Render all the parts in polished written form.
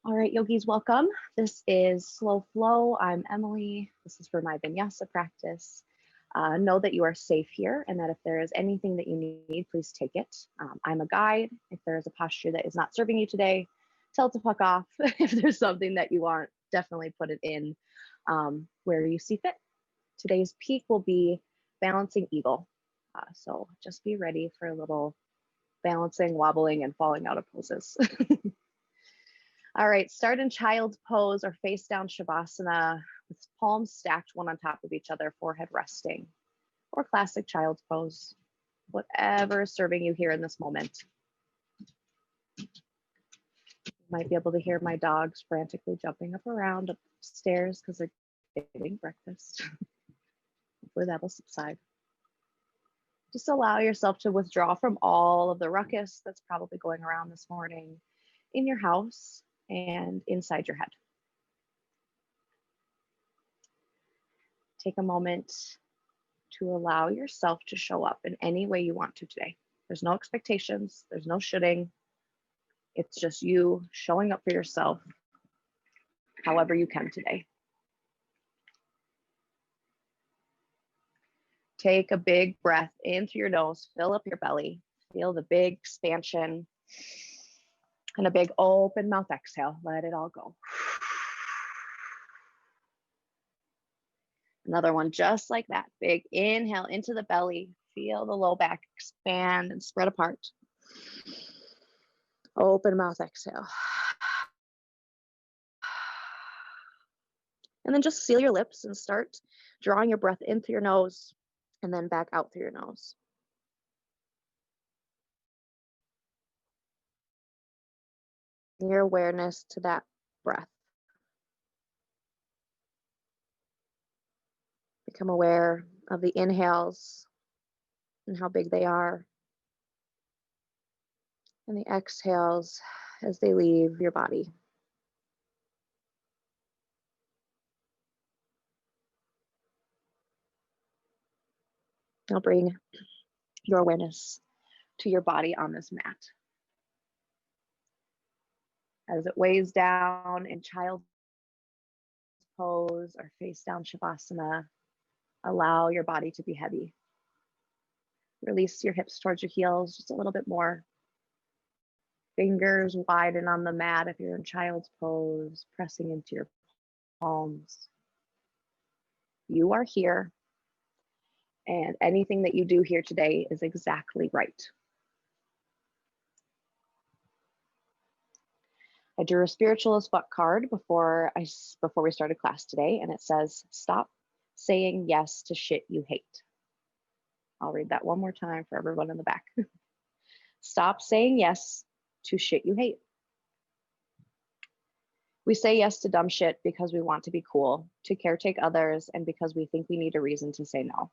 All right, yogis, welcome. This is Slow Flow. I'm Emily. This is for my vinyasa practice. Know that you are safe here and that if there is anything that you need, please take it. I'm a guide. If there is a posture that is not serving you today, tell it to fuck off. If there's something that you want, definitely put it in where you see fit. Today's peak will be balancing eagle. So just be ready for a little balancing, wobbling, and falling out of poses. All right, start in child's pose or face down Shavasana with palms stacked one on top of each other, forehead resting, or classic child's pose, whatever is serving you here in this moment. You might be able to hear my dogs frantically jumping up around upstairs because they're getting breakfast. Hopefully that will subside. Just allow yourself to withdraw from all of the ruckus that's probably going around this morning in your house and inside your head. Take a moment to allow yourself to show up in any way you want to today. There's no expectations, there's no shoulding. It's just you showing up for yourself however you can today. Take a big breath in through your nose, fill up your belly, feel the big expansion, and a big open mouth exhale. Let it all go. Another one just like that. Big inhale into the belly. Feel the low back expand and spread apart. Open mouth exhale. And then just seal your lips and start drawing your breath in through your nose and then back out through your nose. Your awareness to that breath. Become aware of the inhales and how big they are, and the exhales as they leave your body. Now bring your awareness to your body on this mat. As it weighs down in child's pose or face down Shavasana, allow your body to be heavy. Release your hips towards your heels just a little bit more. Fingers widen on the mat if you're in child's pose, pressing into your palms. You are here, and anything that you do here today is exactly right. I drew a spiritual as fuck card before we started class today, and it says, stop saying yes to shit you hate. I'll read that one more time for everyone in the back. Stop saying yes to shit you hate. We say yes to dumb shit because we want to be cool, to caretake others, and because we think we need a reason to say no.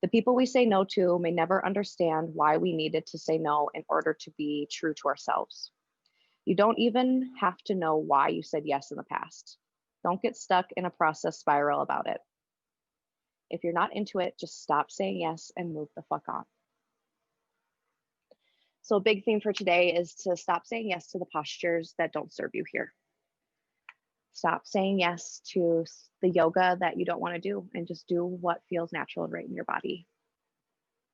The people we say no to may never understand why we needed to say no in order to be true to ourselves. You don't even have to know why you said yes in the past. Don't get stuck in a process spiral about it. If you're not into it, just stop saying yes and move the fuck on. So a big theme for today is to stop saying yes to the postures that don't serve you here. Stop saying yes to the yoga that you don't want to do and just do what feels natural and right in your body.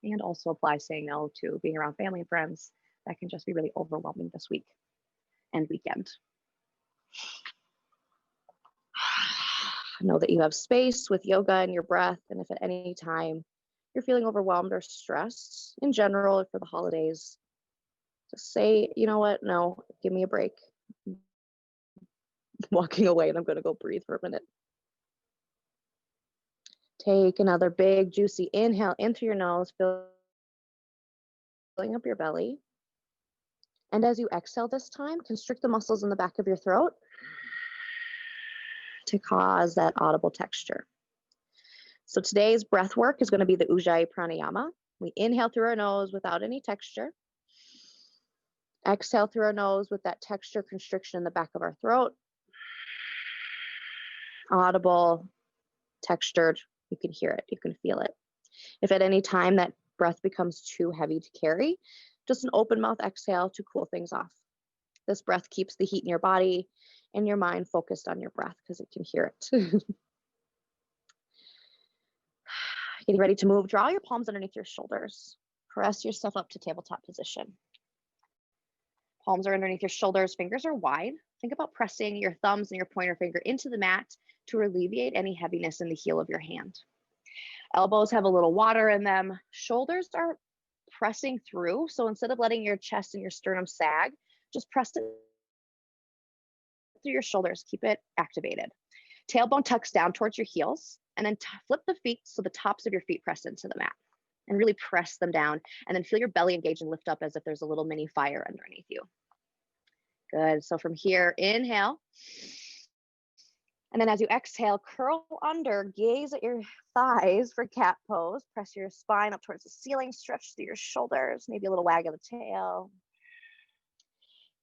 And also apply saying no to being around family and friends that can just be really overwhelming this week and weekend. Know that you have space with yoga and your breath, and if at any time you're feeling overwhelmed or stressed in general or for the holidays, just say, you know what, no, give me a break. I'm walking away and I'm going to go breathe for a minute. Take another big juicy inhale in through your nose, filling up your belly. And as you exhale this time, constrict the muscles in the back of your throat to cause that audible texture. So today's breath work is going to be the Ujjayi Pranayama. We inhale through our nose without any texture. Exhale through our nose with that texture constriction in the back of our throat. Audible, textured, you can hear it, you can feel it. If at any time that breath becomes too heavy to carry, just an open mouth exhale to cool things off. This breath keeps the heat in your body in your mind focused on your breath because it can hear it. Getting ready to move. Draw your palms underneath your shoulders. Press yourself up to tabletop position. Palms are underneath your shoulders, fingers are wide. Think about pressing your thumbs and your pointer finger into the mat to alleviate any heaviness in the heel of your hand. Elbows have a little water in them. Shoulders are pressing through. So instead of letting your chest and your sternum sag, just press it through your shoulders. Keep it activated. Tailbone tucks down towards your heels, and then flip the feet so the tops of your feet press into the mat. And really press them down, and then feel your belly engage and lift up as if there's a little mini fire underneath you. Good. So from here, inhale. And then as you exhale, curl under, gaze at your thighs for cat pose. Press your spine up towards the ceiling, stretch through your shoulders, maybe a little wag of the tail.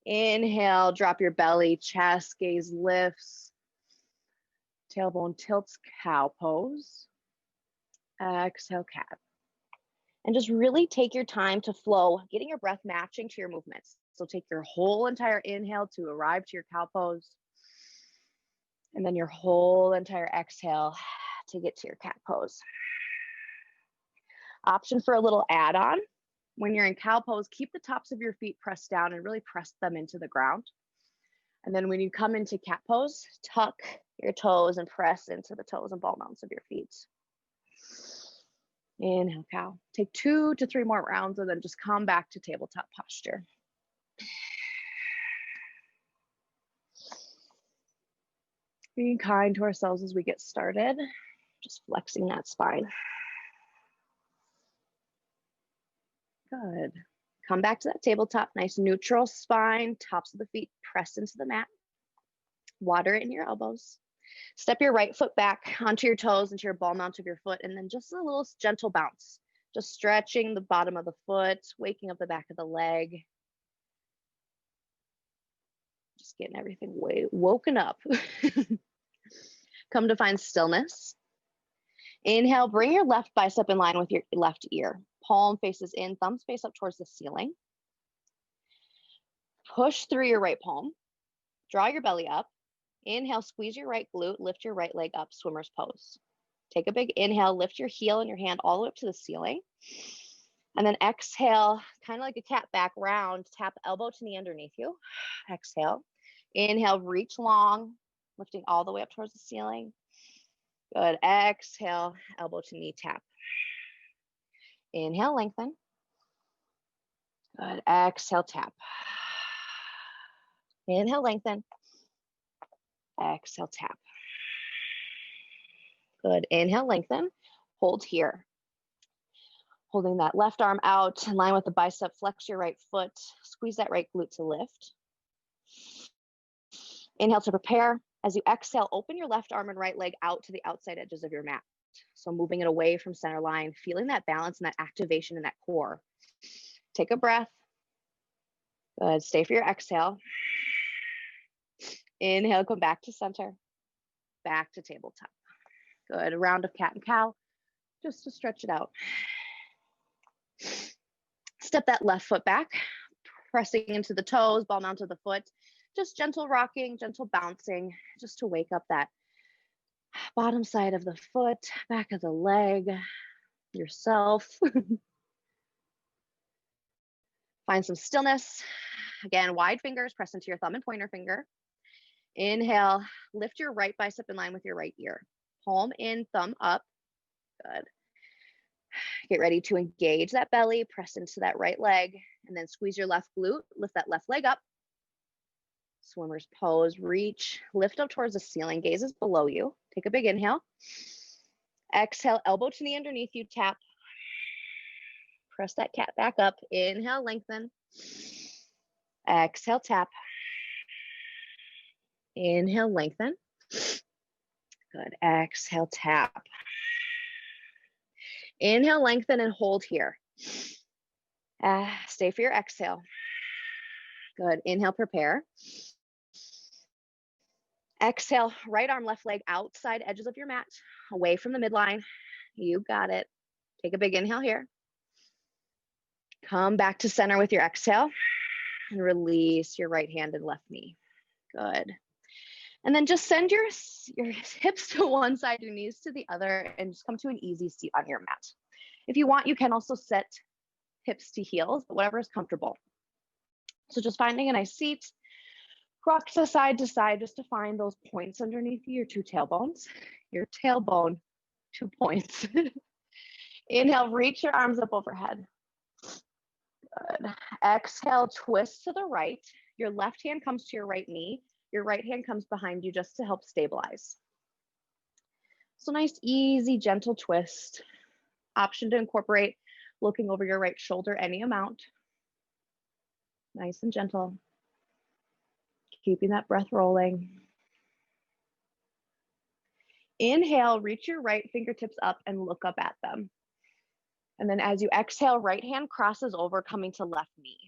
Inhale, drop your belly, chest, gaze lifts. Tailbone tilts, cow pose. Exhale, cat. And just really take your time to flow, getting your breath matching to your movements. So take your whole entire inhale to arrive to your cow pose. And then your whole entire exhale to get to your cat pose. Option for a little add-on. When you're in cow pose, keep the tops of your feet pressed down and really press them into the ground. And then when you come into cat pose, tuck your toes and press into the toes and ball mounts of your feet. Inhale, cow. Take 2 to 3 more rounds and then just come back to tabletop posture. Being kind to ourselves as we get started, just flexing that spine. Good. Come back to that tabletop, nice neutral spine, tops of the feet pressed into the mat. Water it in your elbows. Step your right foot back onto your toes, into your ball mount of your foot, and then just a little gentle bounce. Just stretching the bottom of the foot, waking up the back of the leg. Just getting everything woken up. Come to find stillness. Inhale, bring your left bicep in line with your left ear. Palm faces in, thumbs face up towards the ceiling. Push through your right palm. Draw your belly up. Inhale, squeeze your right glute, lift your right leg up, swimmer's pose. Take a big inhale, lift your heel and your hand all the way up to the ceiling. And then exhale, kind of like a cat back round, tap elbow to knee underneath you. Exhale. Inhale, reach long, lifting all the way up towards the ceiling. Good. Exhale, elbow to knee tap. Inhale, lengthen. Good. Exhale, tap. Inhale, lengthen. Exhale, tap. Good. Inhale, lengthen. Hold here. Holding that left arm out in line with the bicep. Flex your right foot. Squeeze that right glute to lift. Inhale to prepare. As you exhale, open your left arm and right leg out to the outside edges of your mat. So moving it away from center line, feeling that balance and that activation in that core. Take a breath. Good. Stay for your exhale. Inhale, come back to center. Back to tabletop. Good. A round of cat and cow, just to stretch it out. Step that left foot back, pressing into the toes, ball mount of the foot. Just gentle rocking, gentle bouncing, just to wake up that bottom side of the foot, back of the leg, yourself. Find some stillness. Again, wide fingers, press into your thumb and pointer finger. Inhale, lift your right bicep in line with your right ear. Palm in, thumb up. Good. Get ready to engage that belly, press into that right leg, and then squeeze your left glute, lift that left leg up. Swimmer's pose, reach, lift up towards the ceiling, gaze is below you. Take a big inhale. Exhale, elbow to knee underneath you, tap. Press that cat back up. Inhale, lengthen. Exhale, tap. Inhale, lengthen. Good. Exhale, tap. Inhale, lengthen, and hold here. Stay for your exhale. Good. Inhale, prepare. Exhale, right arm, left leg outside edges of your mat, away from the midline. You got it. Take a big inhale here. Come back to center with your exhale and release your right hand and left knee. Good. And then just send your hips to one side, your knees to the other, and just come to an easy seat on your mat. If you want, you can also set hips to heels, but whatever is comfortable. So just finding a nice seat, rock to side just to find those points underneath your two tailbones. Your tailbone, 2 points. Inhale, reach your arms up overhead. Good. Exhale, twist to the right. Your left hand comes to your right knee. Your right hand comes behind you just to help stabilize. So nice, easy, gentle twist. Option to incorporate looking over your right shoulder any amount. Nice and gentle. Keeping that breath rolling. Inhale, reach your right fingertips up and look up at them. And then as you exhale, right hand crosses over, coming to left knee.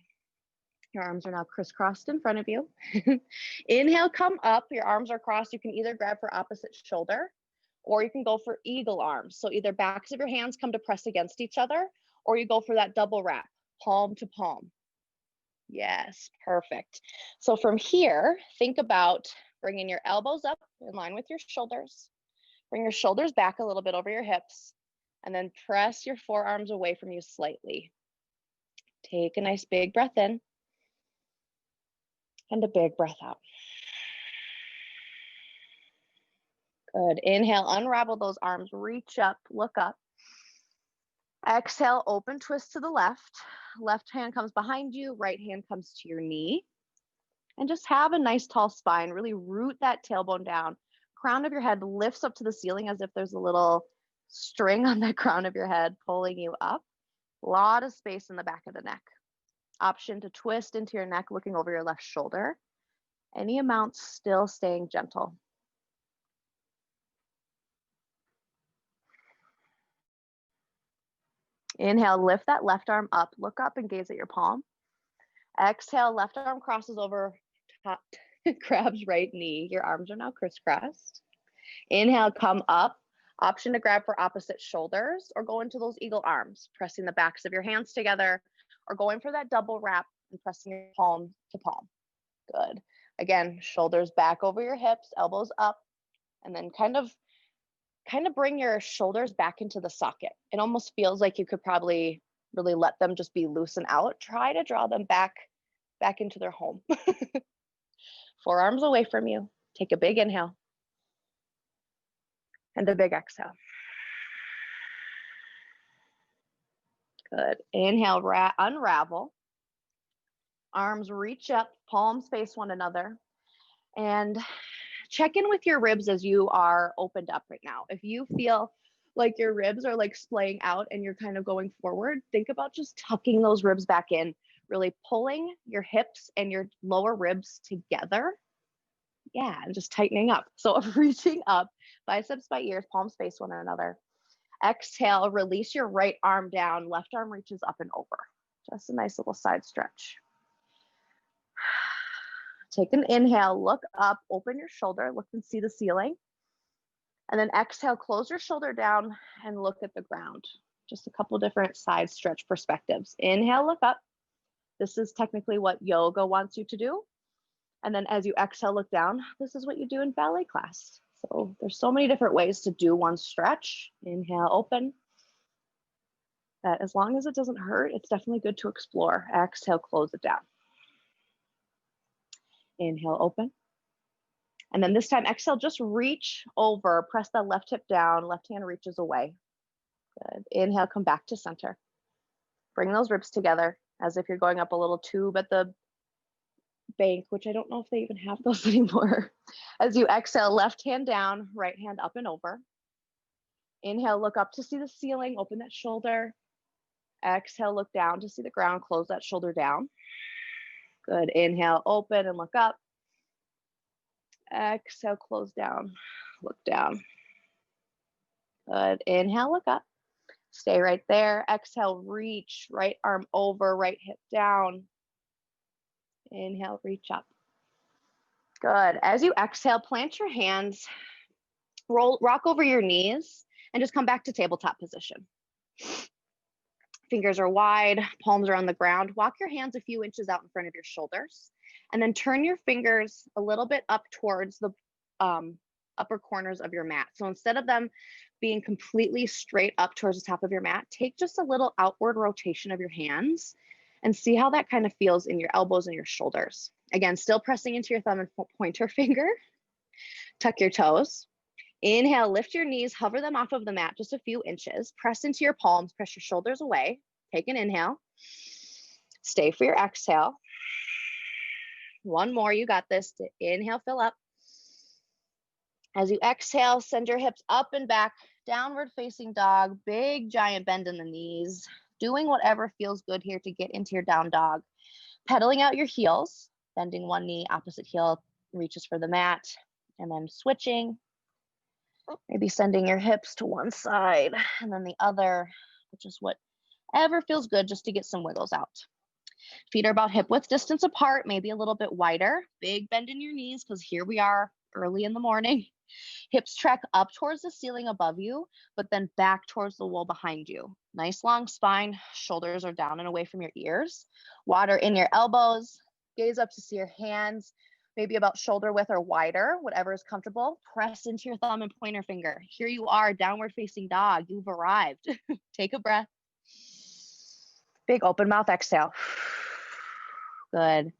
Your arms are now crisscrossed in front of you. Inhale, come up, your arms are crossed. You can either grab for opposite shoulder, or you can go for eagle arms. So either backs of your hands come to press against each other, or you go for that double wrap, palm to palm. Yes, perfect. So from here, think about bringing your elbows up in line with your shoulders. Bring your shoulders back a little bit over your hips, and then press your forearms away from you slightly. Take a nice big breath in, and a big breath out. Good. Inhale, unravel those arms, reach up, look up. Exhale, open twist to the left. Left hand comes behind you, right hand comes to your knee. And just have a nice tall spine. Really root that tailbone down. Crown of your head lifts up to the ceiling as if there's a little string on the crown of your head pulling you up. A lot of space in the back of the neck. Option to twist into your neck, looking over your left shoulder. Any amount, still staying gentle. Inhale, lift that left arm up, look up and gaze at your palm. Exhale, left arm crosses over, top, grabs right knee. Your arms are now crisscrossed. Inhale, come up. Option to grab for opposite shoulders or go into those eagle arms, pressing the backs of your hands together, or going for that double wrap and pressing your palm to palm. Good. Again, shoulders back over your hips, elbows up, and then kind of bring your shoulders back into the socket. It almost feels like you could probably really let them just be loose and out. Try to draw them back into their home. Forearms away from you. Take a big inhale and a big exhale. Good. Inhale, unravel. Arms reach up, palms face one another. And check in with your ribs as you are opened up right now. If you feel like your ribs are like splaying out and you're kind of going forward, think about just tucking those ribs back in, really pulling your hips and your lower ribs together. Yeah, and just tightening up. So reaching up, biceps by ears, palms face one another. Exhale, release your right arm down, left arm reaches up and over. Just a nice little side stretch. Take an inhale, look up, open your shoulder, look and see the ceiling. And then exhale, close your shoulder down and look at the ground. Just a couple different side stretch perspectives. Inhale, look up. This is technically what yoga wants you to do. And then as you exhale, look down. This is what you do in ballet class. So there's so many different ways to do one stretch. Inhale, open. That as long as it doesn't hurt, it's definitely good to explore. Exhale, close it down. Inhale, open. And then this time, exhale, just reach over, press that left hip down, left hand reaches away. Good. Inhale, come back to center. Bring those ribs together as if you're going up a little tube at the bank, which I don't know if they even have those anymore. As you exhale, left hand down, right hand up and over. Inhale, look up to see the ceiling, open that shoulder. Exhale, look down to see the ground, close that shoulder down. Good. Inhale, open and look up. Exhale, close down, look down. Good. Inhale, look up. Stay right there. Exhale, reach, right arm over, right hip down. Inhale, reach up. Good. As you exhale, plant your hands, rock over your knees, and just come back to tabletop position. Fingers are wide, palms are on the ground. Walk your hands a few inches out in front of your shoulders, and then turn your fingers a little bit up towards the upper corners of your mat. So instead of them being completely straight up towards the top of your mat, take just a little outward rotation of your hands and see how that kind of feels in your elbows and your shoulders. Again, still pressing into your thumb and pointer finger. Tuck your toes. Inhale, lift your knees, hover them off of the mat just a few inches. Press into your palms, press your shoulders away. Take an inhale. Stay for your exhale. One more, you got this. Inhale, fill up. As you exhale, send your hips up and back, downward facing dog, big giant bend in the knees, doing whatever feels good here to get into your down dog. Pedaling out your heels, bending one knee, opposite heel reaches for the mat, and then switching, maybe sending your hips to one side and then the other, which is whatever feels good just to get some wiggles out. Feet are about hip width distance apart, maybe a little bit wider. Big bend in your knees because here we are early in the morning. Hips track up towards the ceiling above you, but then back towards the wall behind you. Nice long spine, shoulders are down and away from your ears. Water in your elbows, gaze up to see your hands, maybe about shoulder width or wider, whatever is comfortable. Press into your thumb and pointer finger. Here you are, downward facing dog. You've arrived. Take a breath. Big open mouth exhale. Good.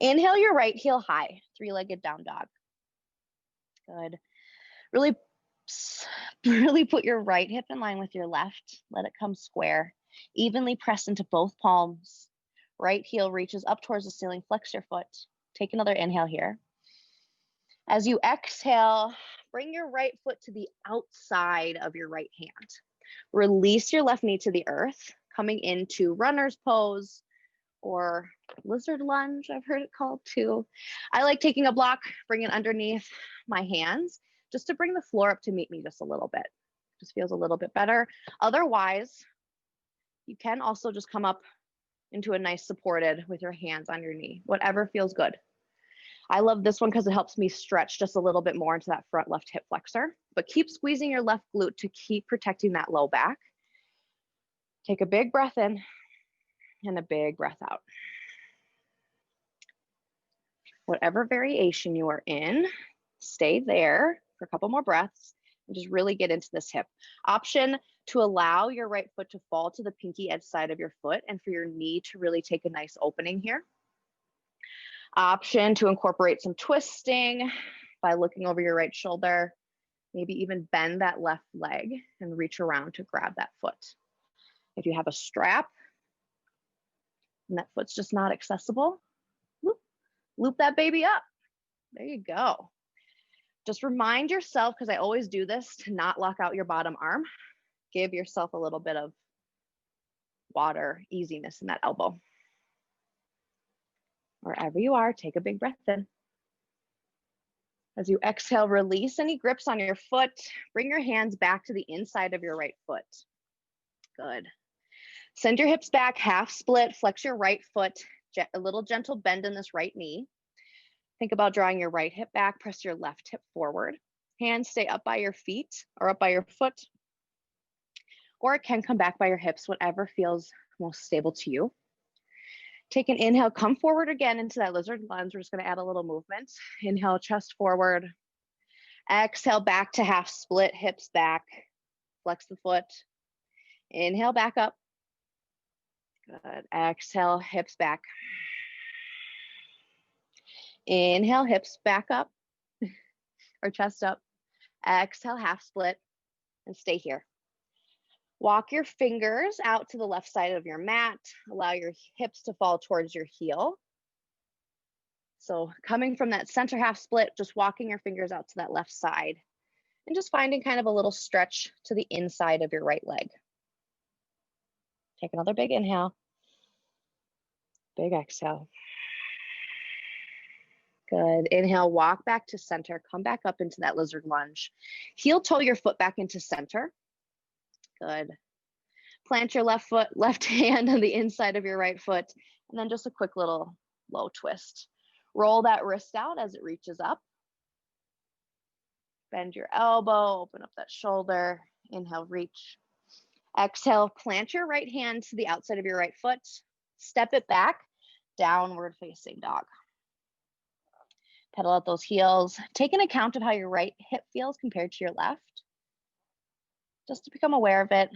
Inhale your right heel high, three-legged down dog. Good. Really put your right hip in line with your left. Let it come square. Evenly press into both palms. Right heel reaches up towards the ceiling. Flex your foot. Take another inhale here. As you exhale, bring your right foot to the outside of your right hand. Release your left knee to the earth, coming into runner's pose or lizard lunge, I've heard it called too. I like taking a block, bring it underneath my hands, just to bring the floor up to meet me just a little bit. Just feels a little bit better. Otherwise, you can also just come up into a nice supported with your hands on your knee, whatever feels good. I love this one because it helps me stretch just a little bit more into that front left hip flexor, but keep squeezing your left glute to keep protecting that low back. Take a big breath in and a big breath out. Whatever variation you are in, stay there for a couple more breaths and just really get into this hip. Option to allow your right foot to fall to the pinky edge side of your foot and for your knee to really take a nice opening here. Option to incorporate some twisting by looking over your right shoulder, maybe even bend that left leg and reach around to grab that foot. If you have a strap and that foot's just not accessible, loop that baby up. There you go. Just remind yourself, because I always do this, to not lock out your bottom arm. Give yourself a little bit of water, easiness in that elbow. Wherever you are, take a big breath in. As you exhale, release any grips on your foot. Bring your hands back to the inside of your right foot. Good. Send your hips back, half split, flex your right foot, a little gentle bend in this right knee. Think about drawing your right hip back, press your left hip forward. Hands stay up by your feet or up by your foot, or it can come back by your hips, whatever feels most stable to you. Take an inhale, come forward again into that lizard lunge. We're just gonna add a little movement. Inhale, chest forward. Exhale, back to half split, hips back. Flex the foot. Inhale, back up. Good. Exhale, hips back. Inhale, hips back up or chest up. Exhale, half split and stay here. Walk your fingers out to the left side of your mat. Allow your hips to fall towards your heel. So coming from that center half split, just walking your fingers out to that left side and just finding kind of a little stretch to the inside of your right leg. Take another big inhale. Big exhale. Good. Inhale, walk back to center. Come back up into that lizard lunge. Heel toe your foot back into center. Good. Plant your left foot, left hand on the inside of your right foot, and then just a quick little low twist. Roll that wrist out as it reaches up. Bend your elbow, open up that shoulder. Inhale, reach. Exhale, plant your right hand to the outside of your right foot. Step it back, downward facing dog. Pedal out those heels. Take an account of how your right hip feels compared to your left, just to become aware of it.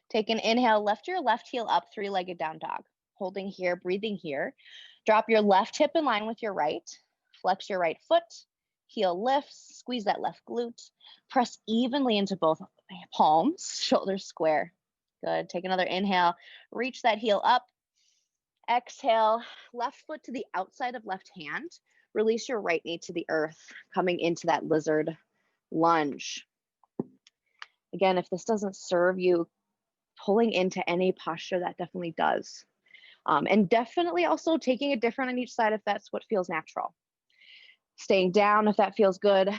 Take an inhale, lift your left heel up, three-legged down dog. Holding here, breathing here. Drop your left hip in line with your right. Flex your right foot. Heel lifts, squeeze that left glute. Press evenly into both palms, shoulders square. Good. Take another inhale. Reach that heel up. Exhale, left foot to the outside of left hand. Release your right knee to the earth, coming into that lizard lunge. Again, if this doesn't serve you, pulling into any posture, that definitely does. And definitely also taking it different on each side if that's what feels natural. Staying down if that feels good.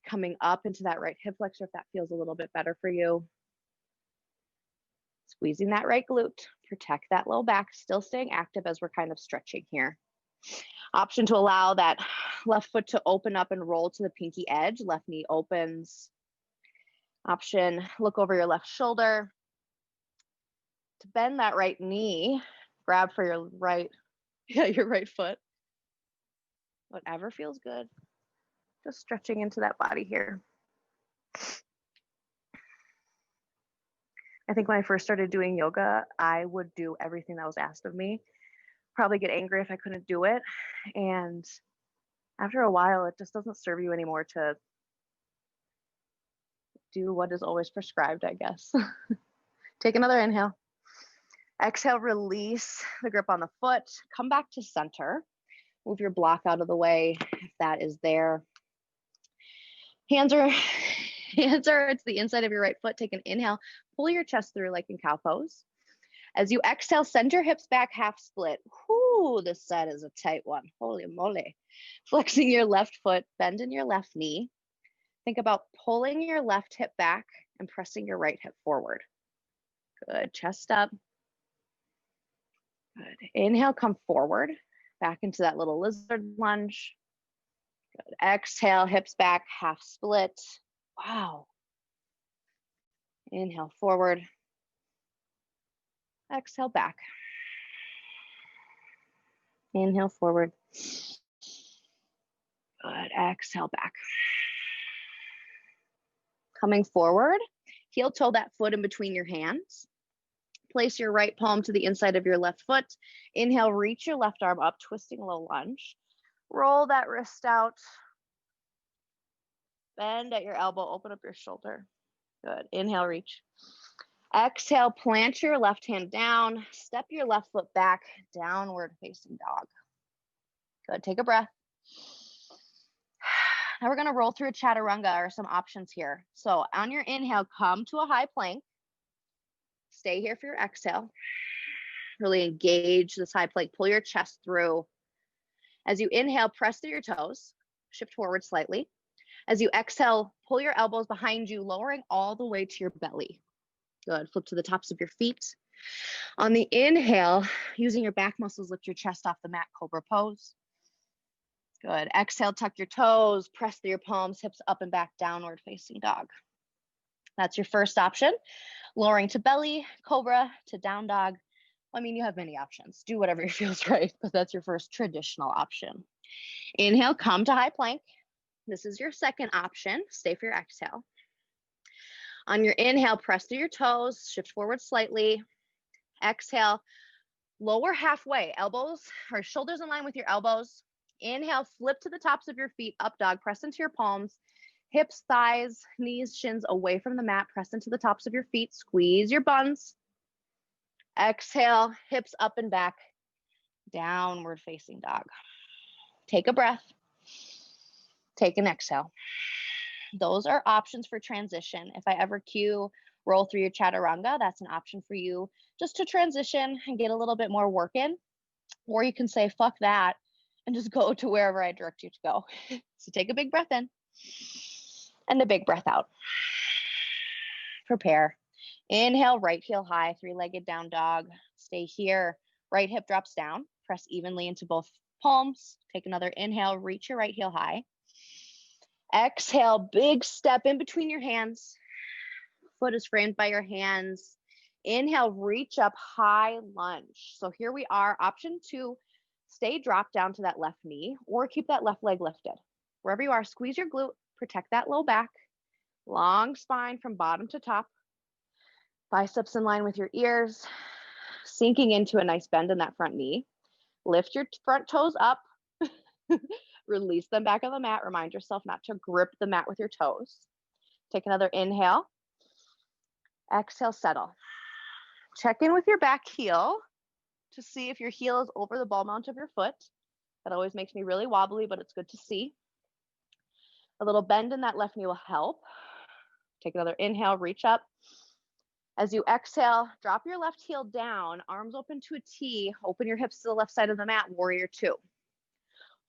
Coming up into that right hip flexor if that feels a little bit better for you. Squeezing that right glute. Protect that low back. Still staying active as we're kind of stretching here. Option to allow that left foot to open up and roll to the pinky edge. Left knee opens. Option, look over your left shoulder. To bend that right knee, grab for your right, your right foot. Whatever feels good. Just stretching into that body here. I think when I first started doing yoga, I would do everything that was asked of me. Probably get angry if I couldn't do it. And after a while, it just doesn't serve you anymore to do what is always prescribed, I guess. Take another inhale. Exhale, release the grip on the foot. Come back to center. Move your block out of the way if that is there. Hands are to the inside of your right foot. Take an inhale. Pull your chest through like in cow pose. As you exhale, send your hips back, half split. Whoo, this side is a tight one. Holy moly. Flexing your left foot, bend in your left knee. Think about pulling your left hip back and pressing your right hip forward. Good, chest up. Good, inhale, come forward, back into that little lizard lunge. Good, exhale, hips back, half split. Wow. Inhale, forward. Exhale, back. Inhale, forward. Good, exhale, back. Coming forward, heel toe that foot in between your hands. Place your right palm to the inside of your left foot. Inhale, reach your left arm up, twisting a low lunge. Roll that wrist out. Bend at your elbow, open up your shoulder. Good, inhale, reach. Exhale, plant your left hand down, step your left foot back, downward facing dog. Good, take a breath. Now we're gonna roll through a chaturanga or some options here. So on your inhale, come to a high plank. Stay here for your exhale. Really engage this high plank, pull your chest through. As you inhale, press through your toes, shift forward slightly. As you exhale, pull your elbows behind you, lowering all the way to your belly. Good, flip to the tops of your feet. On the inhale, using your back muscles, lift your chest off the mat, cobra pose. Good, exhale, tuck your toes, press through your palms, hips up and back, downward facing dog. That's your first option. Lowering to belly, cobra to down dog. I mean, you have many options. Do whatever feels right, but that's your first traditional option. Inhale, come to high plank. This is your second option. Stay for your exhale. On your inhale, press through your toes, shift forward slightly. Exhale, lower halfway, elbows or shoulders in line with your elbows. Inhale, flip to the tops of your feet, up dog, press into your palms. Hips, thighs, knees, shins away from the mat, press into the tops of your feet, squeeze your buns. Exhale, hips up and back, downward facing dog. Take a breath. Take an exhale. Those are options for transition. If I ever cue roll through your chaturanga, that's an option for you just to transition and get a little bit more work in. Or you can say, fuck that, and just go to wherever I direct you to go. So take a big breath in and a big breath out. Prepare. Inhale, right heel high, three-legged down dog. Stay here. Right hip drops down. Press evenly into both palms. Take another inhale, reach your right heel high. Exhale, big step in between your hands. Foot is framed by your hands. Inhale, reach up, high lunge. So here we are, option 2, Stay drop down to that left knee or keep that left leg lifted. Wherever you are, squeeze your glute, protect that low back, long spine from bottom to top, biceps in line with your ears, sinking into a nice bend in that front knee. Lift your front toes up, release them back on the mat. Remind yourself not to grip the mat with your toes. Take another inhale. Exhale, settle. Check in with your back heel to see if your heel is over the ball mount of your foot. That always makes me really wobbly, but it's good to see. A little bend in that left knee will help. Take another inhale, reach up. As you exhale, drop your left heel down, arms open to a T, open your hips to the left side of the mat, warrior two.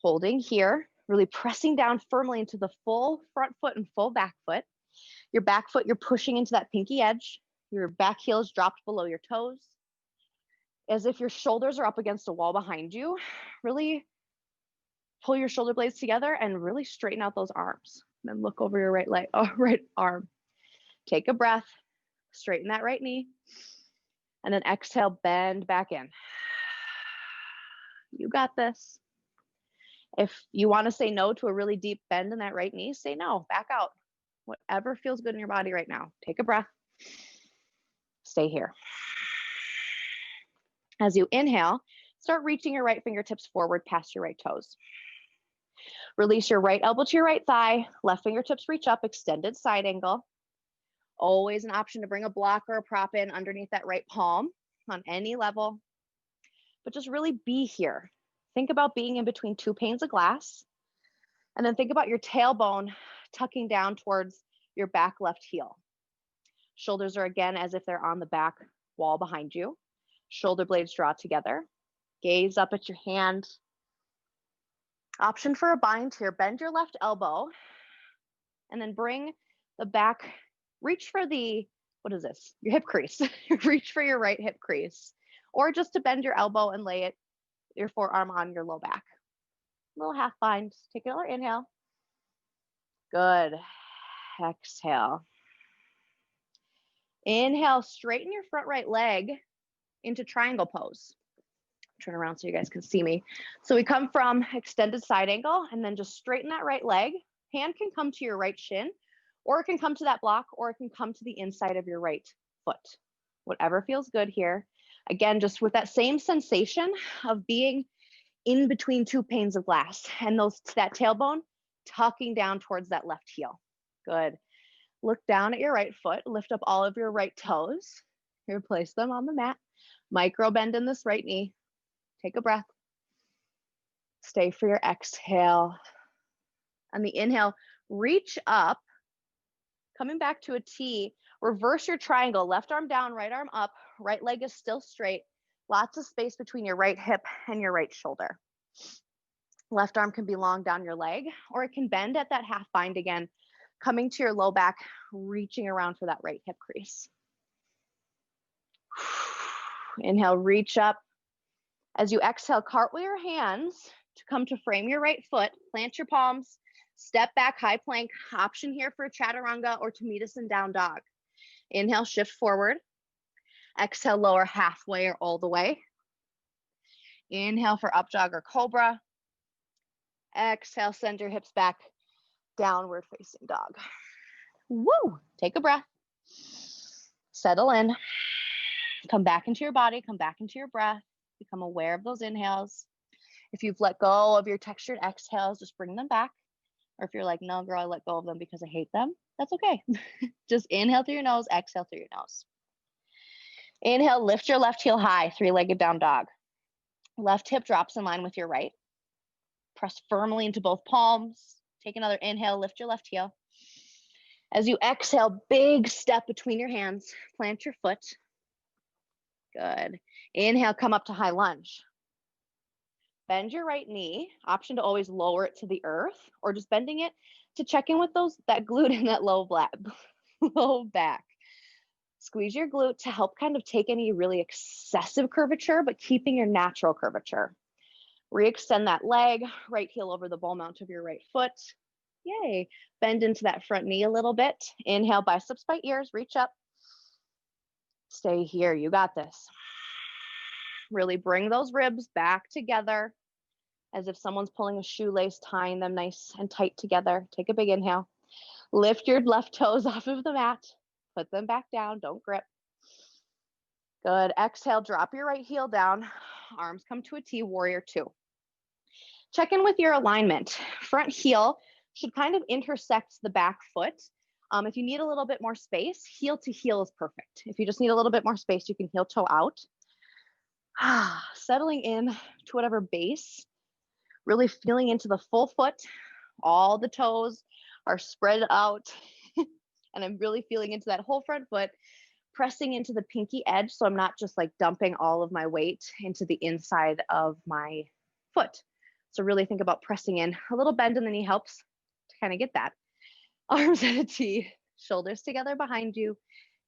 Holding here, really pressing down firmly into the full front foot and full back foot. Your back foot, you're pushing into that pinky edge. Your back heel is dropped below your toes. As if your shoulders are up against a wall behind you. Really pull your shoulder blades together and really straighten out those arms. And then look over your right leg, right arm. Take a breath, straighten that right knee. And then exhale, bend back in. You got this. If you want to say no to a really deep bend in that right knee, say no, back out. Whatever feels good in your body right now. Take a breath. Stay here. As you inhale, start reaching your right fingertips forward past your right toes. Release your right elbow to your right thigh, left fingertips reach up, extended side angle. Always an option to bring a block or a prop in underneath that right palm on any level. But just really be here. Think about being in between two panes of glass. And then think about your tailbone tucking down towards your back left heel. Shoulders are again as if they're on the back wall behind you. Shoulder blades draw together. Gaze up at your hand. Option for a bind here. Bend your left elbow and then bring the back, reach for the, what is this? Your hip crease. Reach for your right hip crease. Or just to bend your elbow and lay it, your forearm on your low back. Little half bind. Take another inhale. Good. Exhale. Inhale, straighten your front right leg into triangle pose. Turn around so you guys can see me. So we come from extended side angle and then just straighten that right leg. Hand can come to your right shin, or it can come to that block, or it can come to the inside of your right foot. Whatever feels good here. Again, just with that same sensation of being in between two panes of glass and that tailbone tucking down towards that left heel. Good. Look down at your right foot, lift up all of your right toes. Here, place them on the mat. Micro bend in this right knee. Take a breath. Stay for your exhale. On the inhale, reach up, coming back to a T. Reverse your triangle, left arm down, right arm up, right leg is still straight. Lots of space between your right hip and your right shoulder. Left arm can be long down your leg, or it can bend at that half bind again, coming to your low back, reaching around for that right hip crease. Inhale, reach up. As you exhale, cartwheel your hands to come to frame your right foot, plant your palms, step back, high plank. Option here for chaturanga or Tamitasana down dog. Inhale, shift forward. Exhale, lower halfway or all the way. Inhale for up dog or cobra. Exhale, send your hips back, downward facing dog. Woo! Take a breath. Settle in. Come back into your body, come back into your breath. Become aware of those inhales. If you've let go of your textured exhales, just bring them back. Or if you're like, no, girl, I let go of them because I hate them, that's okay. Just inhale through your nose, exhale through your nose. Inhale, lift your left heel high, three-legged down dog. Left hip drops in line with your right. Press firmly into both palms. Take another inhale, lift your left heel. As you exhale, big step between your hands, plant your foot. Good. Inhale, come up to high lunge. Bend your right knee. Option to always lower it to the earth, or just bending it to check in with that glute and that low back. Squeeze your glute to help kind of take any really excessive curvature, but keeping your natural curvature. Re-extend that leg, right heel over the ball mount of your right foot. Yay. Bend into that front knee a little bit. Inhale, biceps by ears, reach up. Stay here, you got this. Really bring those ribs back together. as if someone's pulling a shoelace, tying them nice and tight together. Take a big inhale. Lift your left toes off of the mat. Put them back down. Don't grip. Good. Exhale, drop your right heel down. Arms come to a T, warrior two. Check in with your alignment. Front heel should kind of intersect the back foot. If you need a little bit more space, heel to heel is perfect. If you just need a little bit more space, you can heel toe out. Settling in to whatever base, really feeling into the full foot. All the toes are spread out. And I'm really feeling into that whole front foot, pressing into the pinky edge. So I'm not just like dumping all of my weight into the inside of my foot. So really think about pressing in. A little bend in the knee helps to kind of get that. Arms at a T, shoulders together behind you,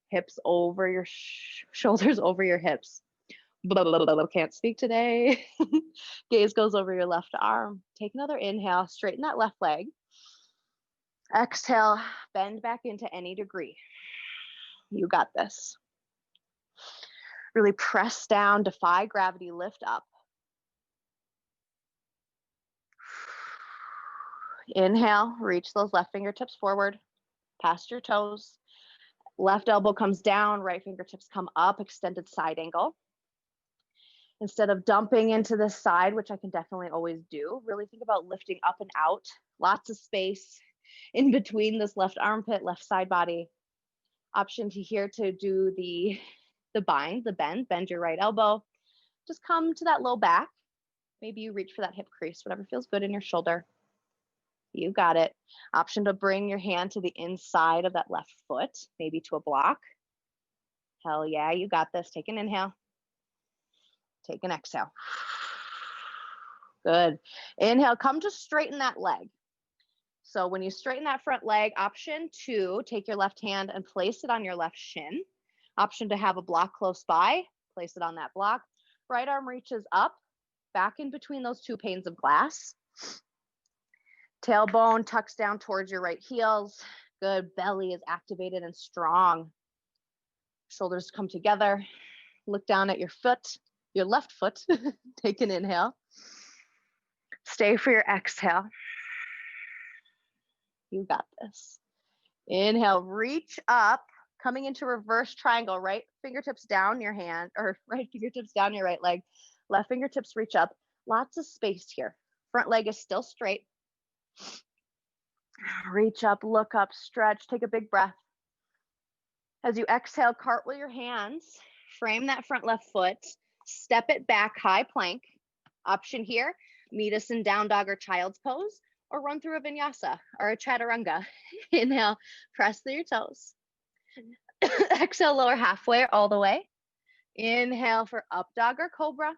hips over your shoulders over your hips. Blah, blah, blah, blah, can't speak today. Gaze goes over your left arm. Take another inhale, straighten that left leg. Exhale, bend back into any degree. You got this. Really press down, defy gravity, lift up. Inhale, reach those left fingertips forward, past your toes. Left elbow comes down, right fingertips come up, extended side angle. Instead of dumping into this side, which I can definitely always do, really think about lifting up and out. Lots of space in between this left armpit, left side body. Option to here to do the bind, the bend your right elbow. Just come to that low back. Maybe you reach for that hip crease, whatever feels good in your shoulder. You got it. Option to bring your hand to the inside of that left foot, maybe to a block. Hell yeah, you got this. Take an inhale. Take an exhale. Good. Inhale, come to straighten that leg. So when you straighten that front leg, option to take your left hand and place it on your left shin. Option to have a block close by, place it on that block. Right arm reaches up, back in between those two panes of glass. Tailbone tucks down towards your right heels. Good. Belly is activated and strong. Shoulders come together. Look down at your foot, your left foot. Take an inhale. Stay for your exhale. You got this. Inhale, reach up, coming into reverse triangle, right fingertips down your hand, or right fingertips down your right leg. Left fingertips reach up. Lots of space here. Front leg is still straight. Reach up, look up, stretch, take a big breath. As you exhale, cartwheel your hands, frame that front left foot, step it back, high plank. Option here, meet us in down dog or child's pose, or run through a vinyasa or a chaturanga. Inhale, press through your toes. Exhale, lower halfway all the way. Inhale for up dog or cobra.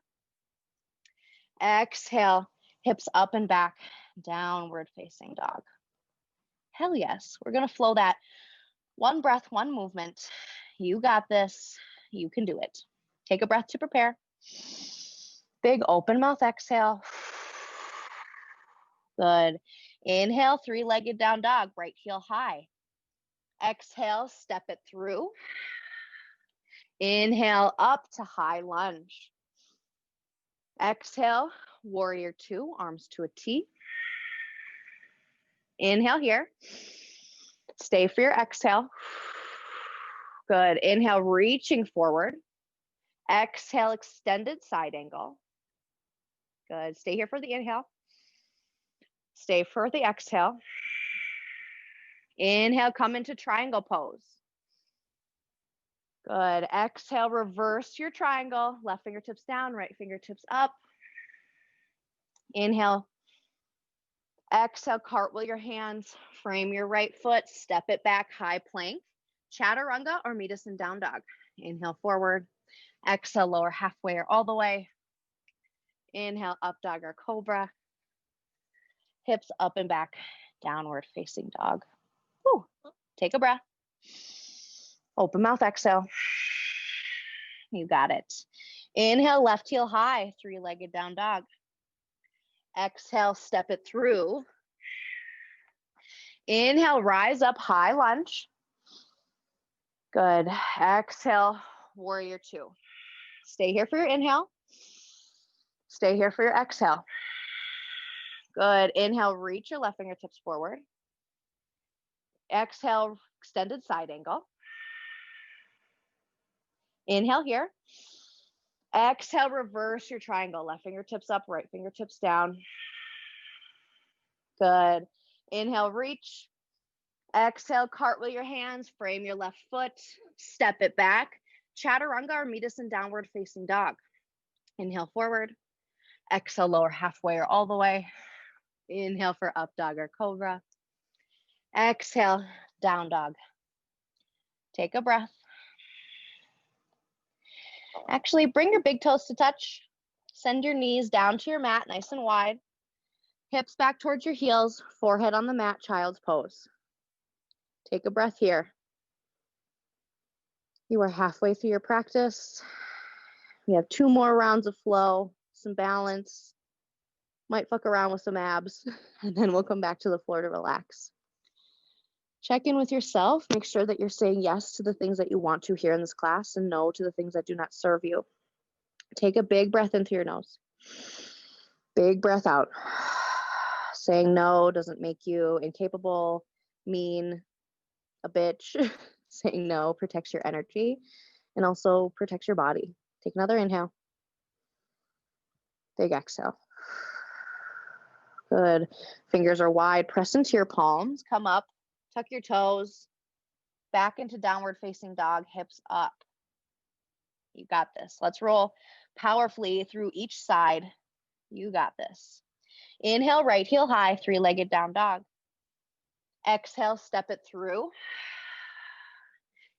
Exhale, hips up and back, downward facing dog. Hell yes, we're gonna flow that. One breath, one movement. You got this. You can do it. Take a breath to prepare. Big open mouth exhale. Good. Inhale, three-legged down dog, right heel high. Exhale, step it through. Inhale, up to high lunge. Exhale, warrior two, arms to a T. Inhale here. Stay for your exhale. Good. Inhale, reaching forward. Exhale, extended side angle. Good. Stay here for the inhale. Stay for the exhale. Inhale, come into triangle pose. Good. Exhale, reverse your triangle. Left fingertips down, right fingertips up. Inhale. Exhale, cartwheel your hands, frame your right foot, step it back, high plank. Chaturanga or meet us in down dog. Inhale forward. Exhale, lower halfway or all the way. Inhale, up dog or cobra. Hips up and back, downward facing dog. Whew. Take a breath. Open mouth exhale. You got it. Inhale, left heel high, three-legged down dog. Exhale, step it through. Inhale, rise up, high lunge. Good. Exhale, warrior two. Stay here for your inhale. Stay here for your exhale. Good. Inhale, reach your left fingertips forward. Exhale, extended side angle. Inhale here. Exhale, reverse your triangle. Left fingertips up, right fingertips down. Good. Inhale, reach. Exhale, cartwheel your hands, frame your left foot, step it back. Chaturanga or meet us in downward facing dog. Inhale forward. Exhale, lower halfway or all the way. Inhale for up dog or cobra. Exhale, down dog. Take a breath. Actually, bring your big toes to touch. Send your knees down to your mat, nice and wide. Hips back towards your heels, forehead on the mat, child's pose. Take a breath here. You are halfway through your practice. We have 2 more rounds of flow, some balance. Might fuck around with some abs, and then we'll come back to the floor to relax. Check in with yourself. Make sure that you're saying yes to the things that you want to here in this class and no to the things that do not serve you. Take a big breath in through your nose. Big breath out. Saying no doesn't make you incapable, mean, a bitch. Saying no protects your energy and also protects your body. Take another inhale. Big exhale. Good. Fingers are wide. Press into your palms. Come up. Tuck your toes. Back into downward facing dog. Hips up. You got this. Let's roll powerfully through each side. You got this. Inhale, right heel high, 3-legged down dog. Exhale, step it through.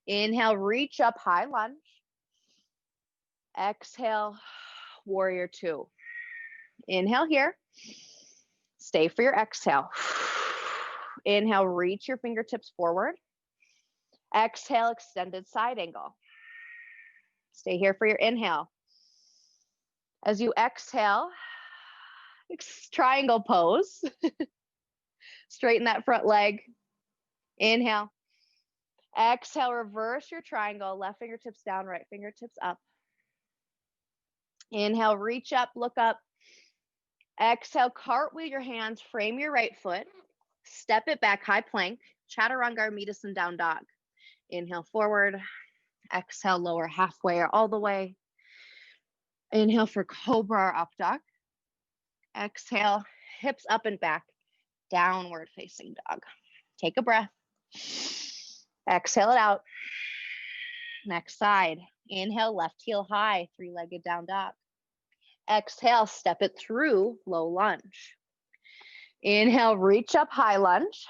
Inhale, reach up, high lunge. Exhale, warrior 2. Inhale here. Stay for your exhale. Inhale, reach your fingertips forward. Exhale, extended side angle. Stay here for your inhale. As you exhale, triangle pose. Straighten that front leg. Inhale. Exhale, reverse your triangle. Left fingertips down, right fingertips up. Inhale, reach up, look up. Exhale, cartwheel your hands, frame your right foot. Step it back, high plank. Chaturanga or meet us in down dog. Inhale forward. Exhale, lower halfway or all the way. Inhale for cobra or up dog. Exhale, hips up and back, downward facing dog. Take a breath. Exhale it out. Next side. Inhale, left heel high, 3-legged down dog. Exhale, step it through, low lunge. Inhale, reach up, high lunge.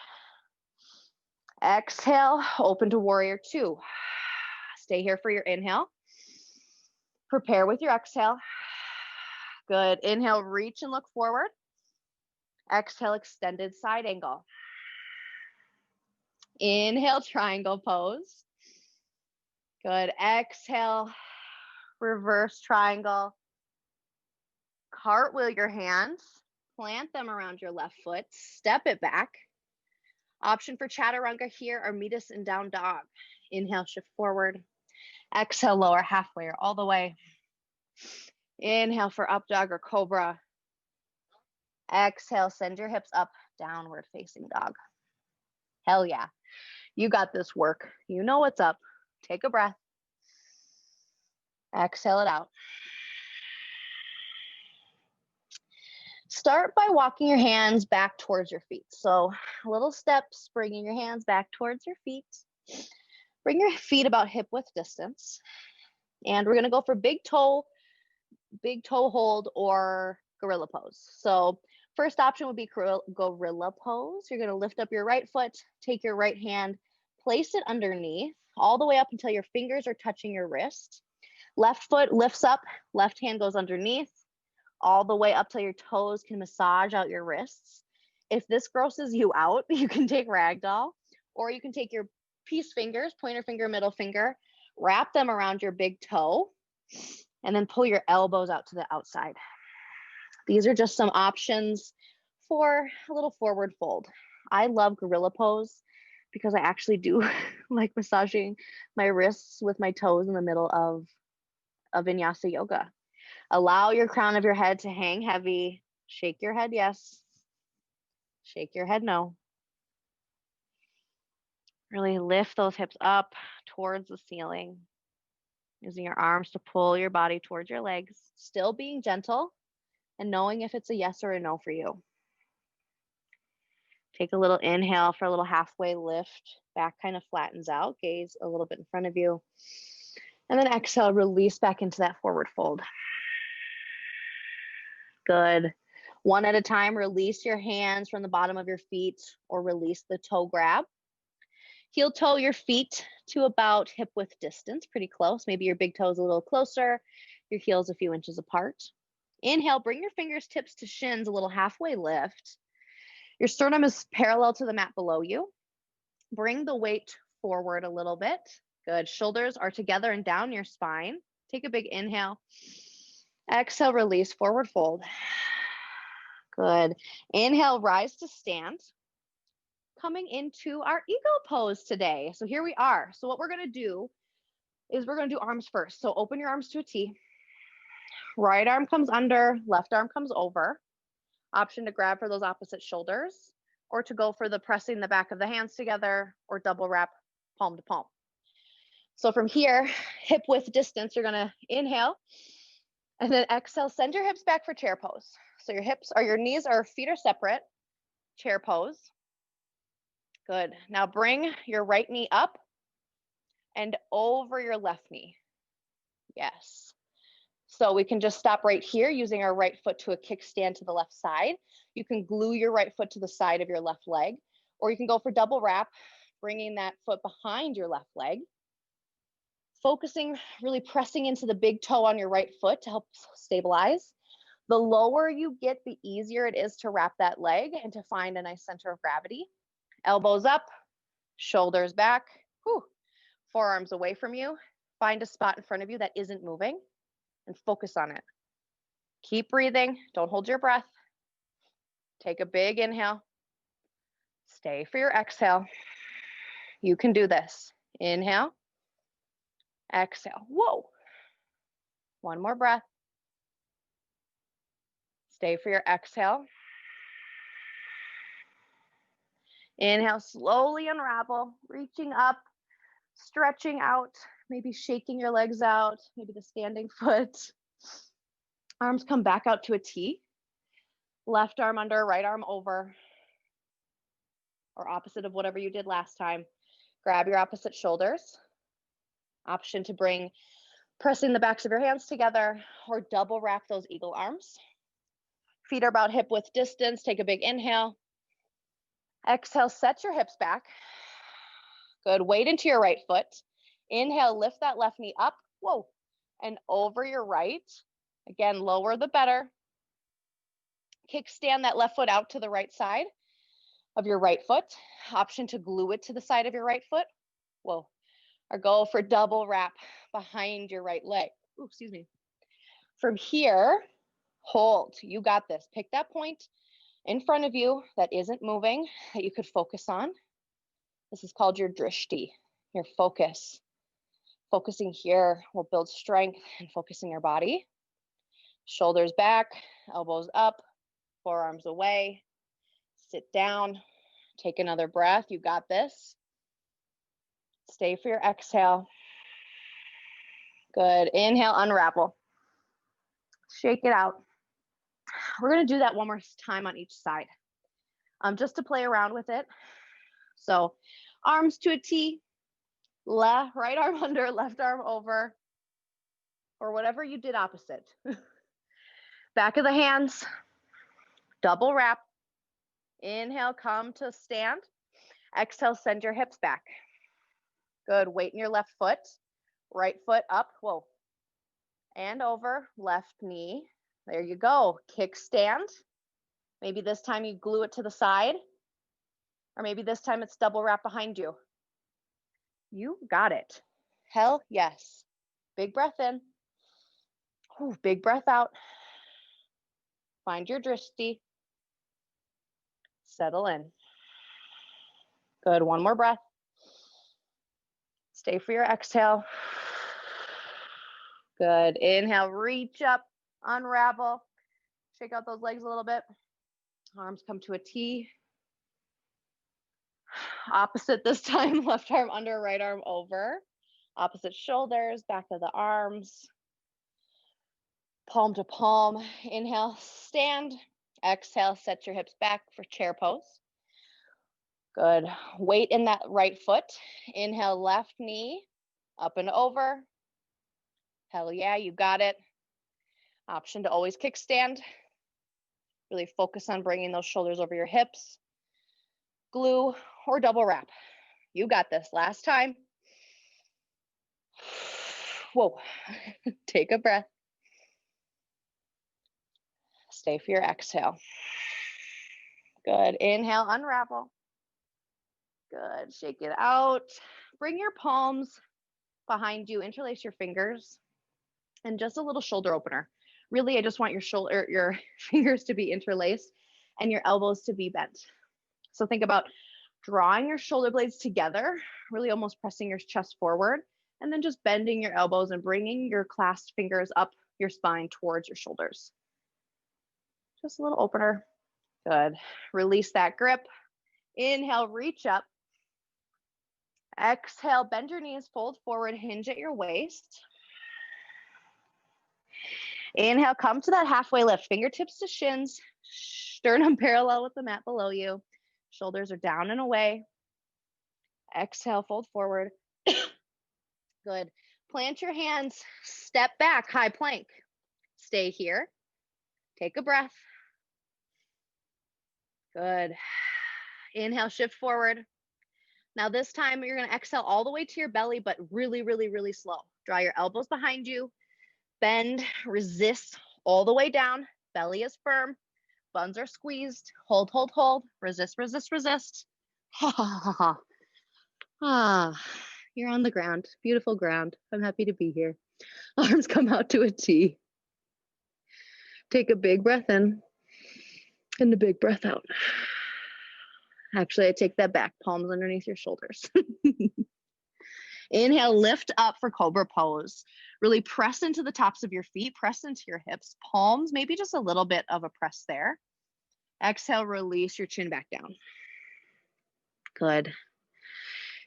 Exhale, open to warrior 2. Stay here for your inhale. Prepare with your exhale. Good. Inhale, reach and look forward. Exhale, extended side angle. Inhale, triangle pose. Good. Exhale, reverse triangle. Cartwheel your hands. Plant them around your left foot. Step it back. Option for chaturanga here or meet us in down dog. Inhale, shift forward. Exhale, lower halfway or all the way. Inhale for up dog or cobra. Exhale, send your hips up, downward facing dog. Hell yeah. You got this work. You know what's up. Take a breath. Exhale it out. Start by walking your hands back towards your feet. So little steps, bringing your hands back towards your feet. Bring your feet about hip width distance. And we're going to go for big toe hold or gorilla pose. So first option would be gorilla pose. You're going to lift up your right foot, take your right hand, place it underneath all the way up until your fingers are touching your wrist. Left foot lifts up, left hand goes underneath, all the way up till your toes can massage out your wrists. If this grosses you out, you can take ragdoll, or you can take your peace fingers, pointer finger, middle finger, wrap them around your big toe, and then pull your elbows out to the outside. These are just some options for a little forward fold. I love gorilla pose because I actually do like massaging my wrists with my toes in the middle of vinyasa yoga. Allow your crown of your head to hang heavy. Shake your head, yes. Shake your head no. Really lift those hips up towards the ceiling, using your arms to pull your body towards your legs, still being gentle and knowing if it's a yes or a no for you. Take a little inhale for a little halfway lift. Back kind of flattens out, gaze a little bit in front of you. And then exhale, release back into that forward fold. Good. One at a time, release your hands from the bottom of your feet or release the toe grab. Heel toe your feet to about hip width distance, pretty close. Maybe your big toe is a little closer, your heel's a few inches apart. Inhale, bring your fingers tips to shins, a little halfway lift. Your sternum is parallel to the mat below you. Bring the weight forward a little bit. Good. Shoulders are together and down your spine. Take a big inhale. Exhale, release, forward fold. Good. Inhale, rise to stand. Coming into our eagle pose today. So here we are. So what we're going to do is we're going to do arms first. So open your arms to a T. Right arm comes under, left arm comes over. Option to grab for those opposite shoulders or to go for the pressing the back of the hands together or double wrap palm to palm. So from here, hip width distance, you're going to inhale and then exhale, send your hips back for chair pose. So your hips or your knees or feet are separate, chair pose. Good. Now bring your right knee up and over your left knee. Yes. So we can just stop right here using our right foot to a kickstand to the left side. You can glue your right foot to the side of your left leg, or you can go for double wrap, bringing that foot behind your left leg. Focusing, really pressing into the big toe on your right foot to help stabilize. The lower you get, the easier it is to wrap that leg and to find a nice center of gravity. Elbows up, shoulders back, forearms away from you. Find a spot in front of you that isn't moving and focus on it. Keep breathing. Don't hold your breath. Take a big inhale. Stay for your exhale. You can do this. Inhale. Exhale. Whoa. One more breath. Stay for your exhale. Inhale, slowly unravel, reaching up, stretching out, maybe shaking your legs out, maybe the standing foot. Arms come back out to a T. Left arm under, right arm over, or opposite of whatever you did last time. Grab your opposite shoulders. Option to bring, pressing the backs of your hands together or double wrap those eagle arms. Feet are about hip width distance. Take a big inhale. Exhale, set your hips back. Good. Weight into your right foot. Inhale, lift that left knee up. Whoa. And over your right. Again, lower the better. Kickstand that left foot out to the right side of your right foot. Option to glue it to the side of your right foot. Whoa. Or go for double wrap behind your right leg. Ooh, excuse me. From here, hold. You got this. Pick that point in front of you that isn't moving, that you could focus on. This is called your drishti, your focus. Focusing here will build strength and focusing your body. Shoulders back, elbows up, forearms away. Sit down, take another breath. You got this. Stay for your exhale. Good. Inhale, unravel. Shake it out. We're going to do that one more time on each side, just to play around with it. So arms to a T, right arm under, left arm over, or whatever you did opposite. Back of the hands, double wrap. Inhale, come to stand. Exhale, send your hips back. Good. Weight in your left foot. Right foot up. Whoa. And over. Left knee. There you go. Kickstand. Maybe this time you glue it to the side. Or maybe this time it's double wrap behind you. You got it. Hell yes. Big breath in. Ooh, big breath out. Find your drishti. Settle in. Good. One more breath. Stay for your exhale. Good. Inhale, reach up, unravel. Shake out those legs a little bit. Arms come to a T. Opposite this time, left arm under, right arm over. Opposite shoulders, back of the arms. Palm to palm. Inhale, stand. Exhale, set your hips back for chair pose. Good. Weight in that right foot. Inhale, left knee, up and over. Hell yeah, you got it. Option to always kickstand. Really focus on bringing those shoulders over your hips. Glue or double wrap. You got this. Last time. Whoa. Take a breath. Stay for your exhale. Good. Inhale, unravel. Good. Shake it out. Bring your palms behind you. Interlace your fingers. And just a little shoulder opener. Really, I just want your fingers to be interlaced and your elbows to be bent. So think about drawing your shoulder blades together, really almost pressing your chest forward, and then just bending your elbows and bringing your clasped fingers up your spine towards your shoulders. Just a little opener. Good. Release that grip. Inhale, reach up. Exhale, bend your knees, fold forward, hinge at your waist. Inhale, come to that halfway lift. Fingertips to shins, sternum parallel with the mat below you. Shoulders are down and away. Exhale, fold forward. Good. Plant your hands, step back, high plank. Stay here. Take a breath. Good. Inhale, shift forward. Now this time you're going to exhale all the way to your belly, but really, really, really slow. Draw your elbows behind you. Bend, resist all the way down. Belly is firm. Buns are squeezed. Hold, hold, hold. Resist, resist, resist. Ha, ha, ha, ha. Ah, you're on the ground. Beautiful ground. I'm happy to be here. Arms come out to a T. Take a big breath in and a big breath out. Actually, I take that back. Palms underneath your shoulders. Inhale, lift up for Cobra Pose. Really press into the tops of your feet, press into your hips, palms, maybe just a little bit of a press there. Exhale, release your chin back down. Good.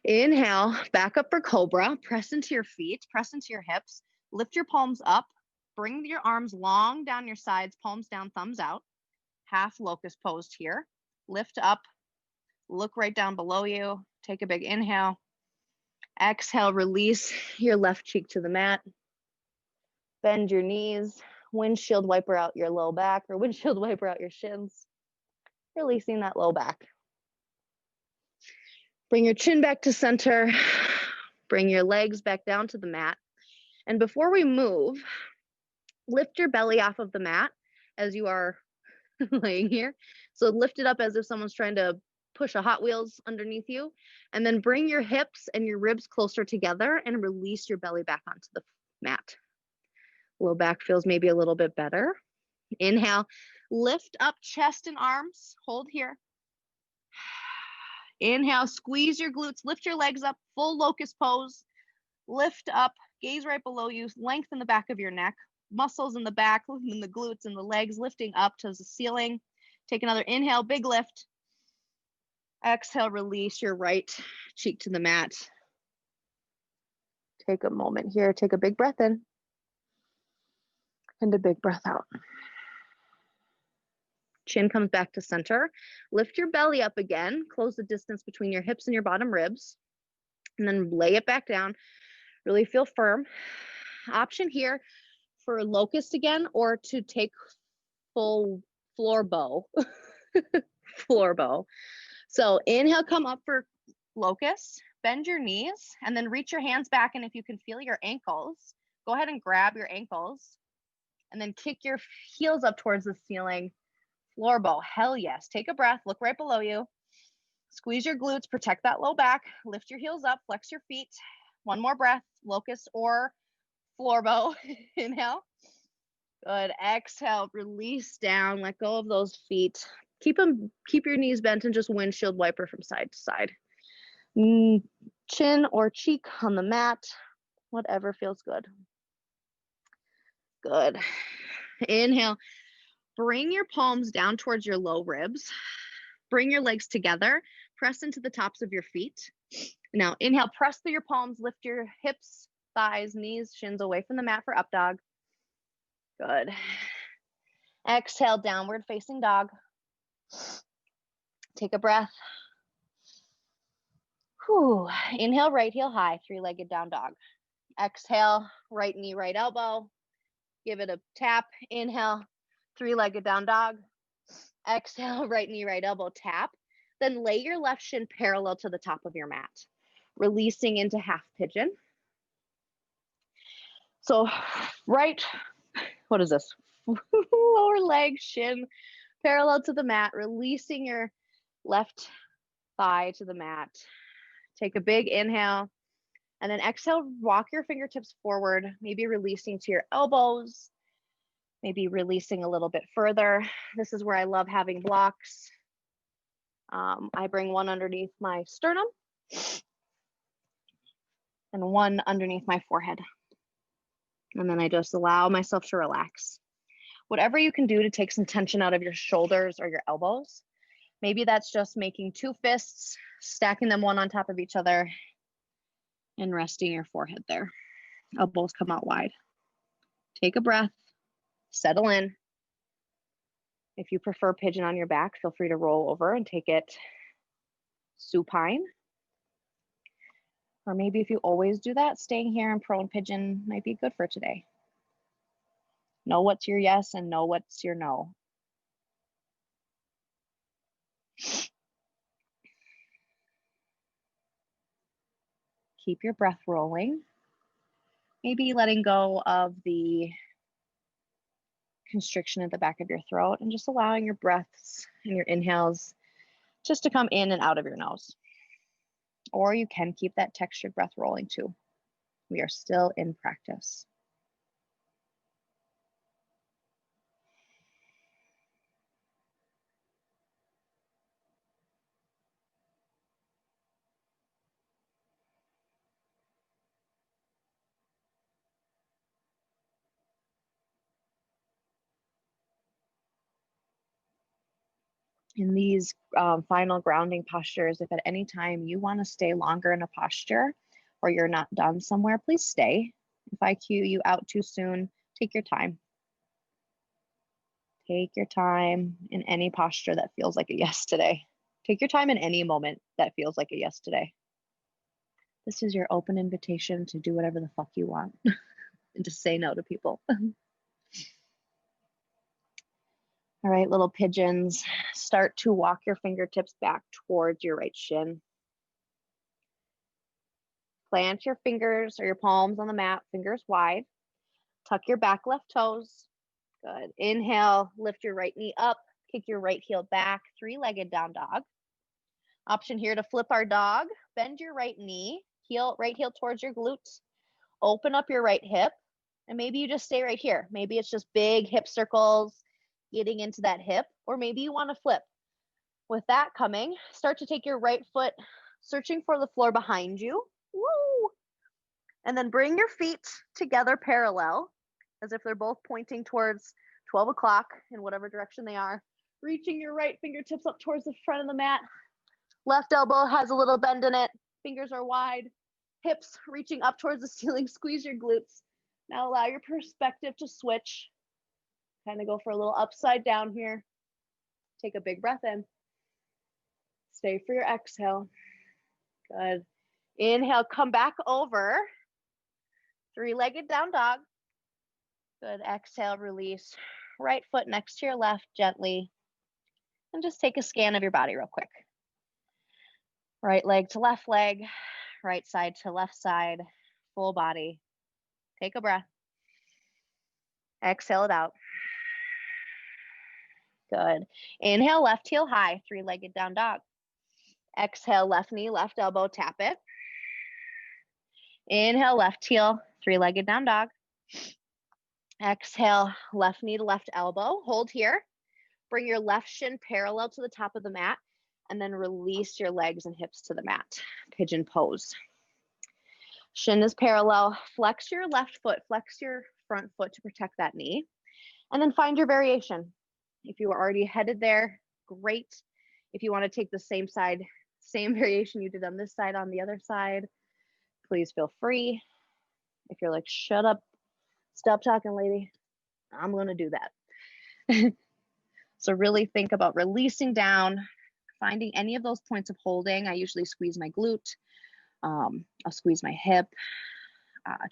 Inhale, back up for Cobra. Press into your feet, press into your hips. Lift your palms up. Bring your arms long down your sides, palms down, thumbs out. Half locust posed here. Lift up, look right down below you. Take a big inhale. Exhale, release your left cheek to the mat. Bend your knees. Windshield wiper out your low back or windshield wiper out your shins. Releasing that low back. Bring your chin back to center. Bring your legs back down to the mat. And before we move, lift your belly off of the mat as you are laying here. So lift it up as if someone's trying to push a Hot Wheels underneath you, and then bring your hips and your ribs closer together and release your belly back onto the mat. Low back feels maybe a little bit better. Inhale, lift up chest and arms, hold here. Inhale, squeeze your glutes, lift your legs up, full locust pose. Lift up, gaze right below you, lengthen the back of your neck, muscles in the back, in the glutes and the legs, lifting up to the ceiling. Take another inhale, big lift. Exhale, release your right cheek to the mat. Take a moment here, take a big breath in and a big breath out. Chin comes back to center. Lift your belly up again, close the distance between your hips and your bottom ribs, and then lay it back down. Really feel firm. Option here for locust again, or to take full floor bow. Floor bow. So inhale, come up for locust, bend your knees, and then reach your hands back. And if you can feel your ankles, go ahead and grab your ankles and then kick your heels up towards the ceiling. Floor bow, hell yes. Take a breath, look right below you. Squeeze your glutes, protect that low back, lift your heels up, flex your feet. One more breath, locust or floor bow. Inhale. Good. Exhale, release down, let go of those feet. Keep your knees bent and just windshield wiper from side to side. Chin or cheek on the mat, whatever feels good. Good. Inhale. Bring your palms down towards your low ribs. Bring your legs together. press into the tops of your feet. Now inhale, press through your palms, lift your hips, thighs, knees, shins away from the mat for up dog. Good. Exhale, downward facing dog. Take a breath. Whew. Inhale, right heel high, three-legged down dog. Exhale, right knee, right elbow. Give it a tap. Inhale, three-legged down dog. Exhale, right knee, right elbow, tap. Then lay your left shin parallel to the top of your mat, releasing into half pigeon. So right, what is this? Lower leg, shin parallel to the mat, releasing your left thigh to the mat. Take a big inhale, and then exhale, walk your fingertips forward, maybe releasing to your elbows, maybe releasing a little bit further. This is where I love having blocks. I bring one underneath my sternum and one underneath my forehead. And then I just allow myself to relax. Whatever you can do to take some tension out of your shoulders or your elbows. Maybe that's just making two fists, stacking them one on top of each other, and resting your forehead there. Elbows come out wide. Take a breath, settle in. If you prefer pigeon on your back, feel free to roll over and take it supine. Or maybe if you always do that, staying here in prone pigeon might be good for today. Know what's your yes and know what's your no. Keep your breath rolling. Maybe letting go of the constriction at the back of your throat and just allowing your breaths and your inhales just to come in and out of your nose. Or you can keep that textured breath rolling too. We are still in practice. In these final grounding postures, if at any time you want to stay longer in a posture or you're not done somewhere, please stay. If I cue you out too soon, take your time. Take your time in any posture that feels like a yes today. Take your time in any moment that feels like a yes today. This is your open invitation to do whatever the fuck you want and to say no to people. All right, little pigeons, start to walk your fingertips back towards your right shin. Plant your fingers or your palms on the mat, fingers wide. Tuck your back left toes. Good. Inhale, lift your right knee up, kick your right heel back, three-legged down dog. Option here to flip our dog. Bend your right knee, right heel towards your glutes. Open up your right hip, and maybe you just stay right here. Maybe it's just big hip circles, getting into that hip, or maybe you want to flip. With that coming, start to take your right foot, searching for the floor behind you. Woo! And then bring your feet together parallel, as if they're both pointing towards 12 o'clock in whatever direction they are. Reaching your right fingertips up towards the front of the mat. Left elbow has a little bend in it. Fingers are wide. Hips reaching up towards the ceiling. Squeeze your glutes. Now allow your perspective to switch. Kind of go for a little upside down here. Take a big breath in. Stay for your exhale. Good. Inhale, come back over. Three-legged down dog. Good. Exhale, release. Right foot next to your left gently. And just take a scan of your body real quick. Right leg to left leg. Right side to left side. Full body. Take a breath. Exhale it out. Good. Inhale, left heel high, three-legged down dog. Exhale, left knee, left elbow, tap it. Inhale, left heel, three-legged down dog. Exhale, left knee to left elbow. Hold here. Bring your left shin parallel to the top of the mat, and then release your legs and hips to the mat. Pigeon pose. Shin is parallel. Flex your left foot, flex your front foot to protect that knee. And then find your variation. If you are already headed there, great. If you want to take the same side, Same variation you did on this side, on the other side. Please feel free. If you're like, shut up, stop talking, lady, I'm going to do that. So really think about releasing down, finding any of those points of holding. I usually squeeze my glute. I'll squeeze my hip.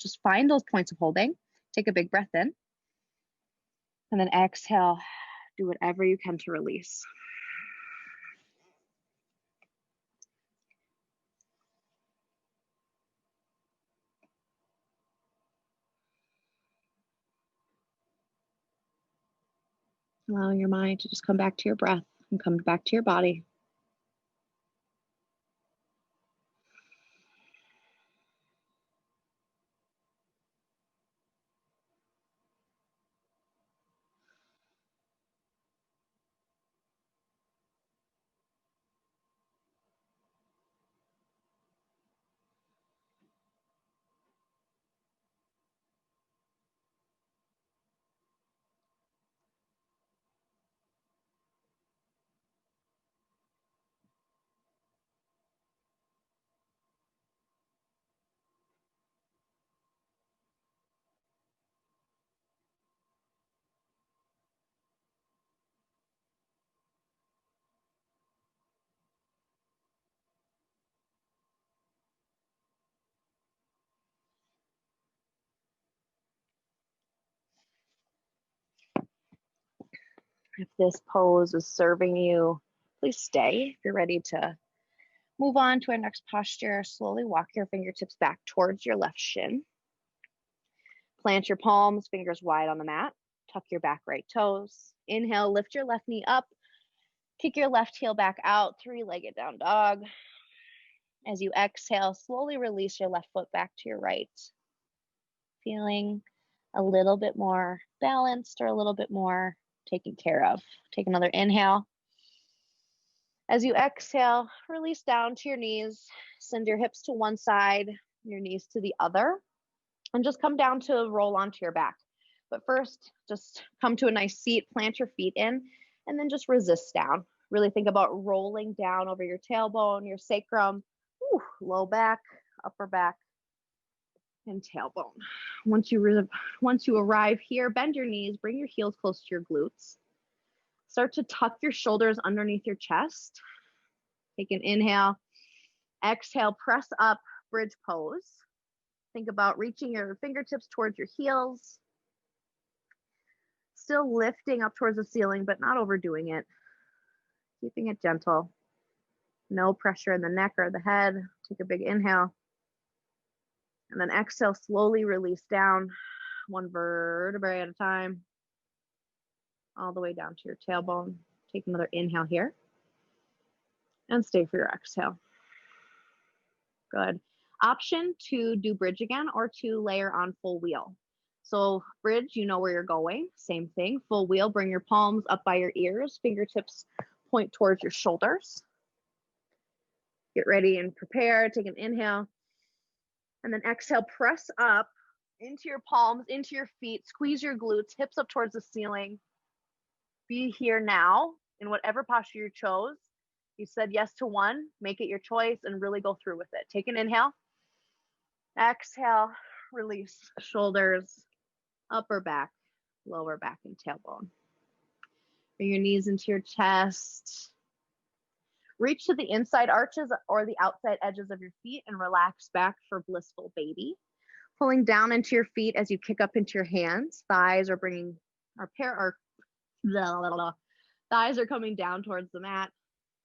Just find those points of holding. Take a big breath in. And then exhale. Do whatever you can to release. Allowing your mind to just come back to your breath and come back to your body. If this pose is serving you, please stay. If you're ready to move on to our next posture, slowly walk your fingertips back towards your left shin. Plant your palms, fingers wide on the mat. Tuck your back right toes. Inhale, lift your left knee up. Kick your left heel back out, three-legged down dog. As you exhale, slowly release your left foot back to your right. Feeling a little bit more balanced or a little bit more taken care of. Take another inhale. As you exhale, release down to your knees. Send your hips to one side, your knees to the other, and just come down to roll onto your back. But first, just come to a nice seat, plant your feet in, and then just resist down. Really think about rolling down over your tailbone, your sacrum, low back, upper back, and tailbone. Once you arrive here, bend your knees, bring your heels close to your glutes. Start to tuck your shoulders underneath your chest. Take an inhale. Exhale, press up, bridge pose. Think about reaching your fingertips towards your heels. Still lifting up towards the ceiling, but not overdoing it. Keeping it gentle. No pressure in the neck or the head. Take a big inhale. And then exhale, slowly release down, one vertebrae at a time, all the way down to your tailbone. Take another inhale here. And stay for your exhale. Good. Option to do bridge again or to layer on full wheel. So bridge, you know where you're going. Same thing. Full wheel, bring your palms up by your ears. Fingertips point towards your shoulders. Get ready and prepare. Take an inhale. And then exhale, press up into your palms, into your feet. Squeeze your glutes, hips up towards the ceiling. Be here now in whatever posture you chose. You said yes to one, make it your choice and really go through with it. Take an inhale. Exhale, release shoulders, upper back, lower back, and tailbone. Bring your knees into your chest. Reach to the inside arches or the outside edges of your feet and relax back for blissful baby. Pulling down into your feet as you kick up into your hands. Thighs are thighs are coming down towards the mat.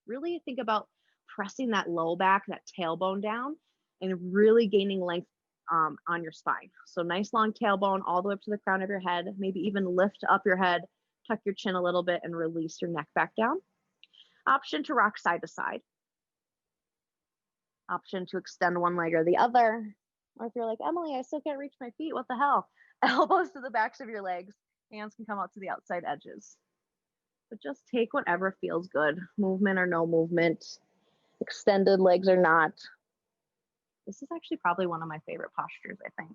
Really think about pressing that low back, that tailbone down, and really gaining length on your spine. So nice long tailbone all the way up to the crown of your head. Maybe even lift up your head, tuck your chin a little bit, and release your neck back down. Option to rock side to side. Option to extend one leg or the other. Or if you're like, Emily, I still can't reach my feet, what the hell? Elbows to the backs of your legs. Hands can come out to the outside edges. But just take whatever feels good. Movement or no movement. Extended legs or not. This is actually probably one of my favorite postures, I think.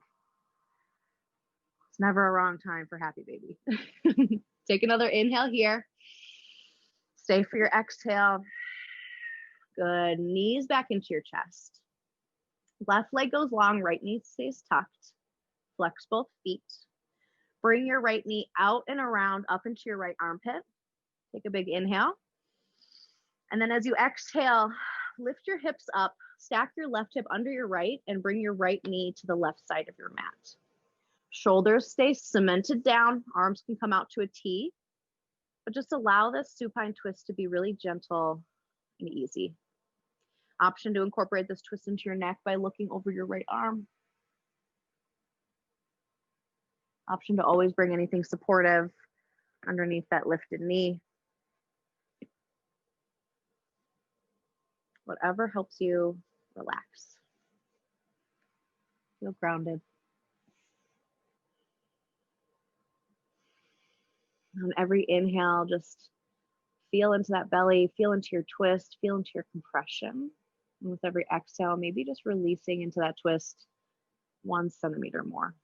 It's never a wrong time for happy baby. Take another inhale here. Stay for your exhale. Good. Knees back into your chest. Left leg goes long, right knee stays tucked. Flex both feet. Bring your right knee out and around up into your right armpit. Take a big inhale. And then as you exhale, lift your hips up, stack your left hip under your right, and bring your right knee to the left side of your mat. Shoulders stay cemented down, arms can come out to a T, but just allow this supine twist to be really gentle and easy. Option to incorporate this twist into your neck by looking over your right arm. Option to always bring anything supportive underneath that lifted knee. Whatever helps you relax. Feel grounded. On every inhale, just feel into that belly, feel into your twist, feel into your compression. And with every exhale, maybe just releasing into that twist 1 centimeter more.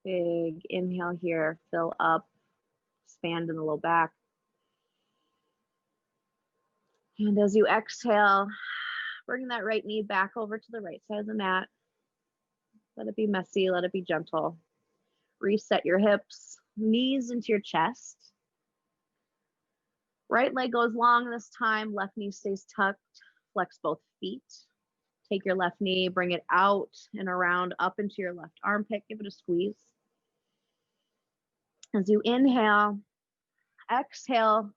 Big inhale here, fill up, expand in the low back. And as you exhale, bring that right knee back over to the right side of the mat. Let it be messy, let it be gentle. Reset your hips, knees into your chest. Right leg goes long this time, left knee stays tucked. Flex both feet. Take your left knee, bring it out and around up into your left armpit. Give it a squeeze. As you inhale, exhale,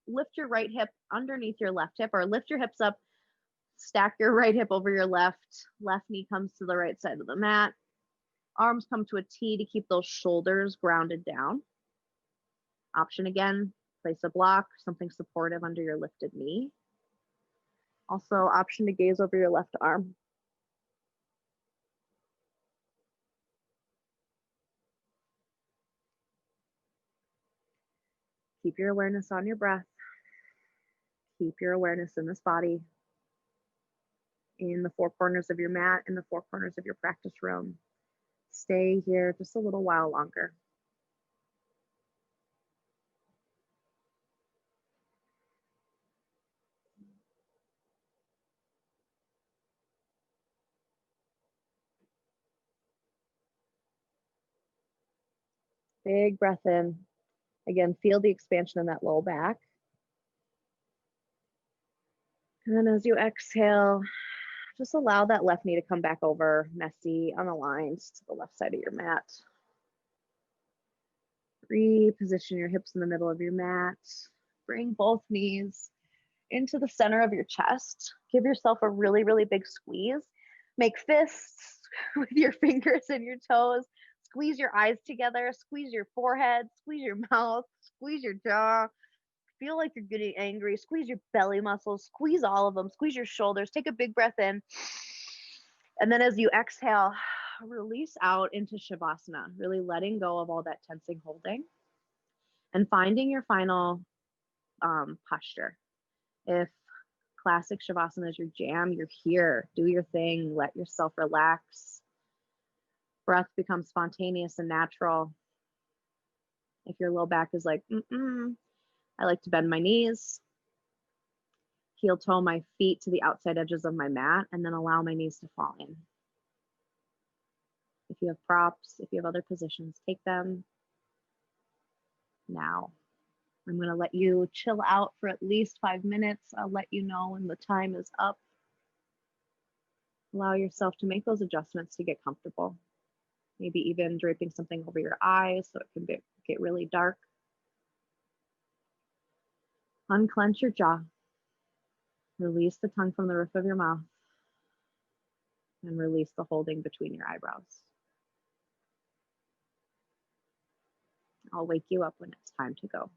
lift your right hip underneath your left hip, or lift your hips up, stack your right hip over your left. Left knee comes to the right side of the mat. Arms come to a T to keep those shoulders grounded down. Option again, place a block, something supportive under your lifted knee. Also, option to gaze over your left arm. Keep your awareness on your breath. Keep your awareness in this body, in the four corners of your mat, in the four corners of your practice room. Stay here just a little while longer. Big breath in. Again, feel the expansion in that low back. And then as you exhale, just allow that left knee to come back over, messy, unaligned to the left side of your mat. Reposition your hips in the middle of your mat. Bring both knees into the center of your chest. Give yourself a really, really big squeeze. Make fists with your fingers and your toes. Squeeze your eyes together. Squeeze your forehead. Squeeze your mouth. Squeeze your jaw. Feel like you're getting angry. Squeeze your belly muscles. Squeeze all of them. Squeeze your shoulders. Take a big breath in. And then as you exhale, release out into Shavasana, really letting go of all that tensing holding and finding your final posture. If classic Shavasana is your jam, you're here. Do your thing. Let yourself relax. Breath becomes spontaneous and natural. If your low back is like, I like to bend my knees, heel toe my feet to the outside edges of my mat, and then allow my knees to fall in. If you have props, if you have other positions, take them now. I'm going to let you chill out for at least 5 minutes. I'll let you know when the time is up. Allow yourself to make those adjustments to get comfortable. Maybe even draping something over your eyes so it can get really dark. Unclench your jaw. Release the tongue from the roof of your mouth. And release the holding between your eyebrows. I'll wake you up when it's time to go.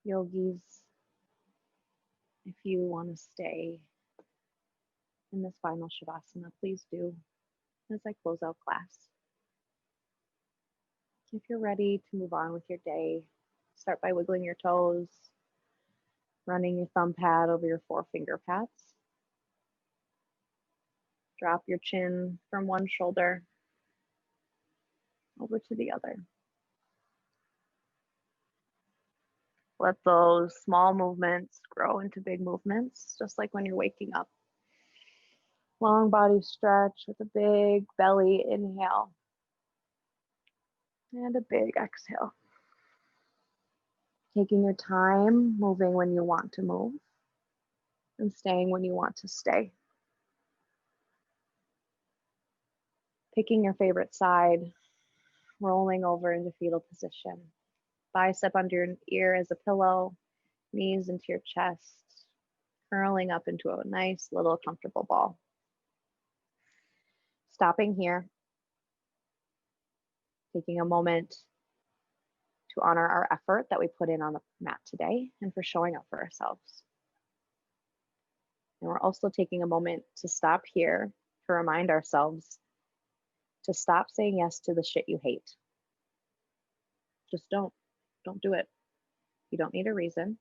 Yogis, if you want to stay in this final Shavasana, please do as I close out class. If you're ready to move on with your day, start by wiggling your toes, running your thumb pad over your 4 finger pads. Drop your chin from one shoulder over to the other. Let those small movements grow into big movements, just like when you're waking up. Long body stretch with a big belly inhale and a big exhale. Taking your time, moving when you want to move, and staying when you want to stay. Picking your favorite side, rolling over into fetal position. Bicep under your ear as a pillow, knees into your chest, curling up into a nice little comfortable ball. Stopping here, taking a moment to honor our effort that we put in on the mat today and for showing up for ourselves. And we're also taking a moment to stop here to remind ourselves to stop saying yes to the shit you hate. Just don't do it. You don't need a reason.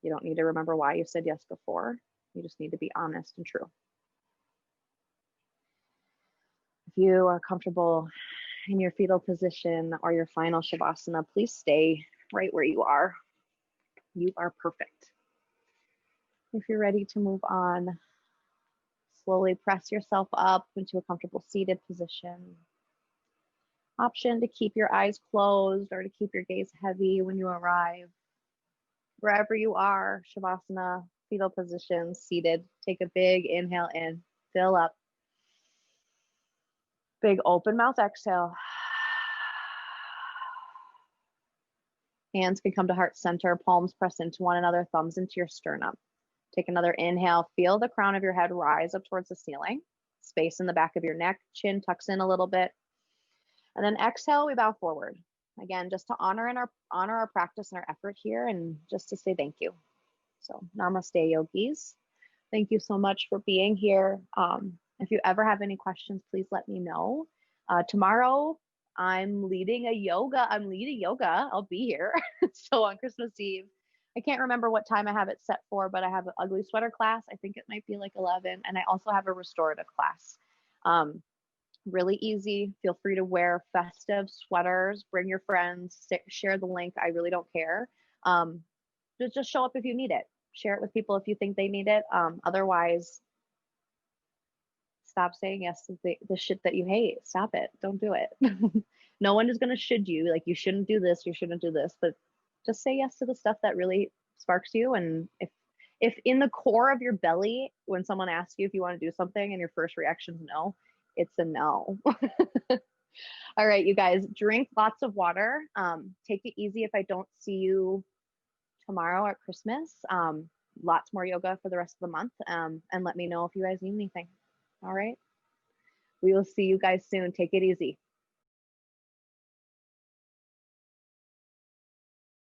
You don't need to remember why you said yes before. You just need to be honest and true. If you are comfortable in your fetal position or your final Shavasana, please stay right where you are. You are perfect. If you're ready to move on, slowly press yourself up into a comfortable seated position. Option to keep your eyes closed or to keep your gaze heavy when you arrive. Wherever you are, Shavasana, fetal position, seated, take a big inhale in, fill up. Big open mouth exhale. Hands can come to heart center, palms press into one another, thumbs into your sternum. Take another inhale, feel the crown of your head rise up towards the ceiling. Space in the back of your neck, chin tucks in a little bit. And then exhale, we bow forward. Again, just to honor our practice and our effort here and just to say thank you. So namaste, yogis. Thank you so much for being here. If you ever have any questions, please let me know. Tomorrow, I'm leading yoga. I'll be here. So on Christmas Eve, I can't remember what time I have it set for, but I have an ugly sweater class. I think it might be like 11. And I also have a restorative class. Really easy. Feel free to wear festive sweaters, bring your friends, share the link. I really don't care. Just show up if you need it. Share it with people if you think they need it. Otherwise, stop saying yes to the shit that you hate. Stop it. Don't do it. No one is going to should you. Like, you shouldn't do this. You shouldn't do this. But just say yes to the stuff that really sparks you. And if in the core of your belly, when someone asks you if you want to do something and your first reaction is no, it's a no. All right, you guys, drink lots of water. Take it easy if I don't see you tomorrow at Christmas. Lots more yoga for the rest of the month. And let me know if you guys need anything. All right. We will see you guys soon. Take it easy.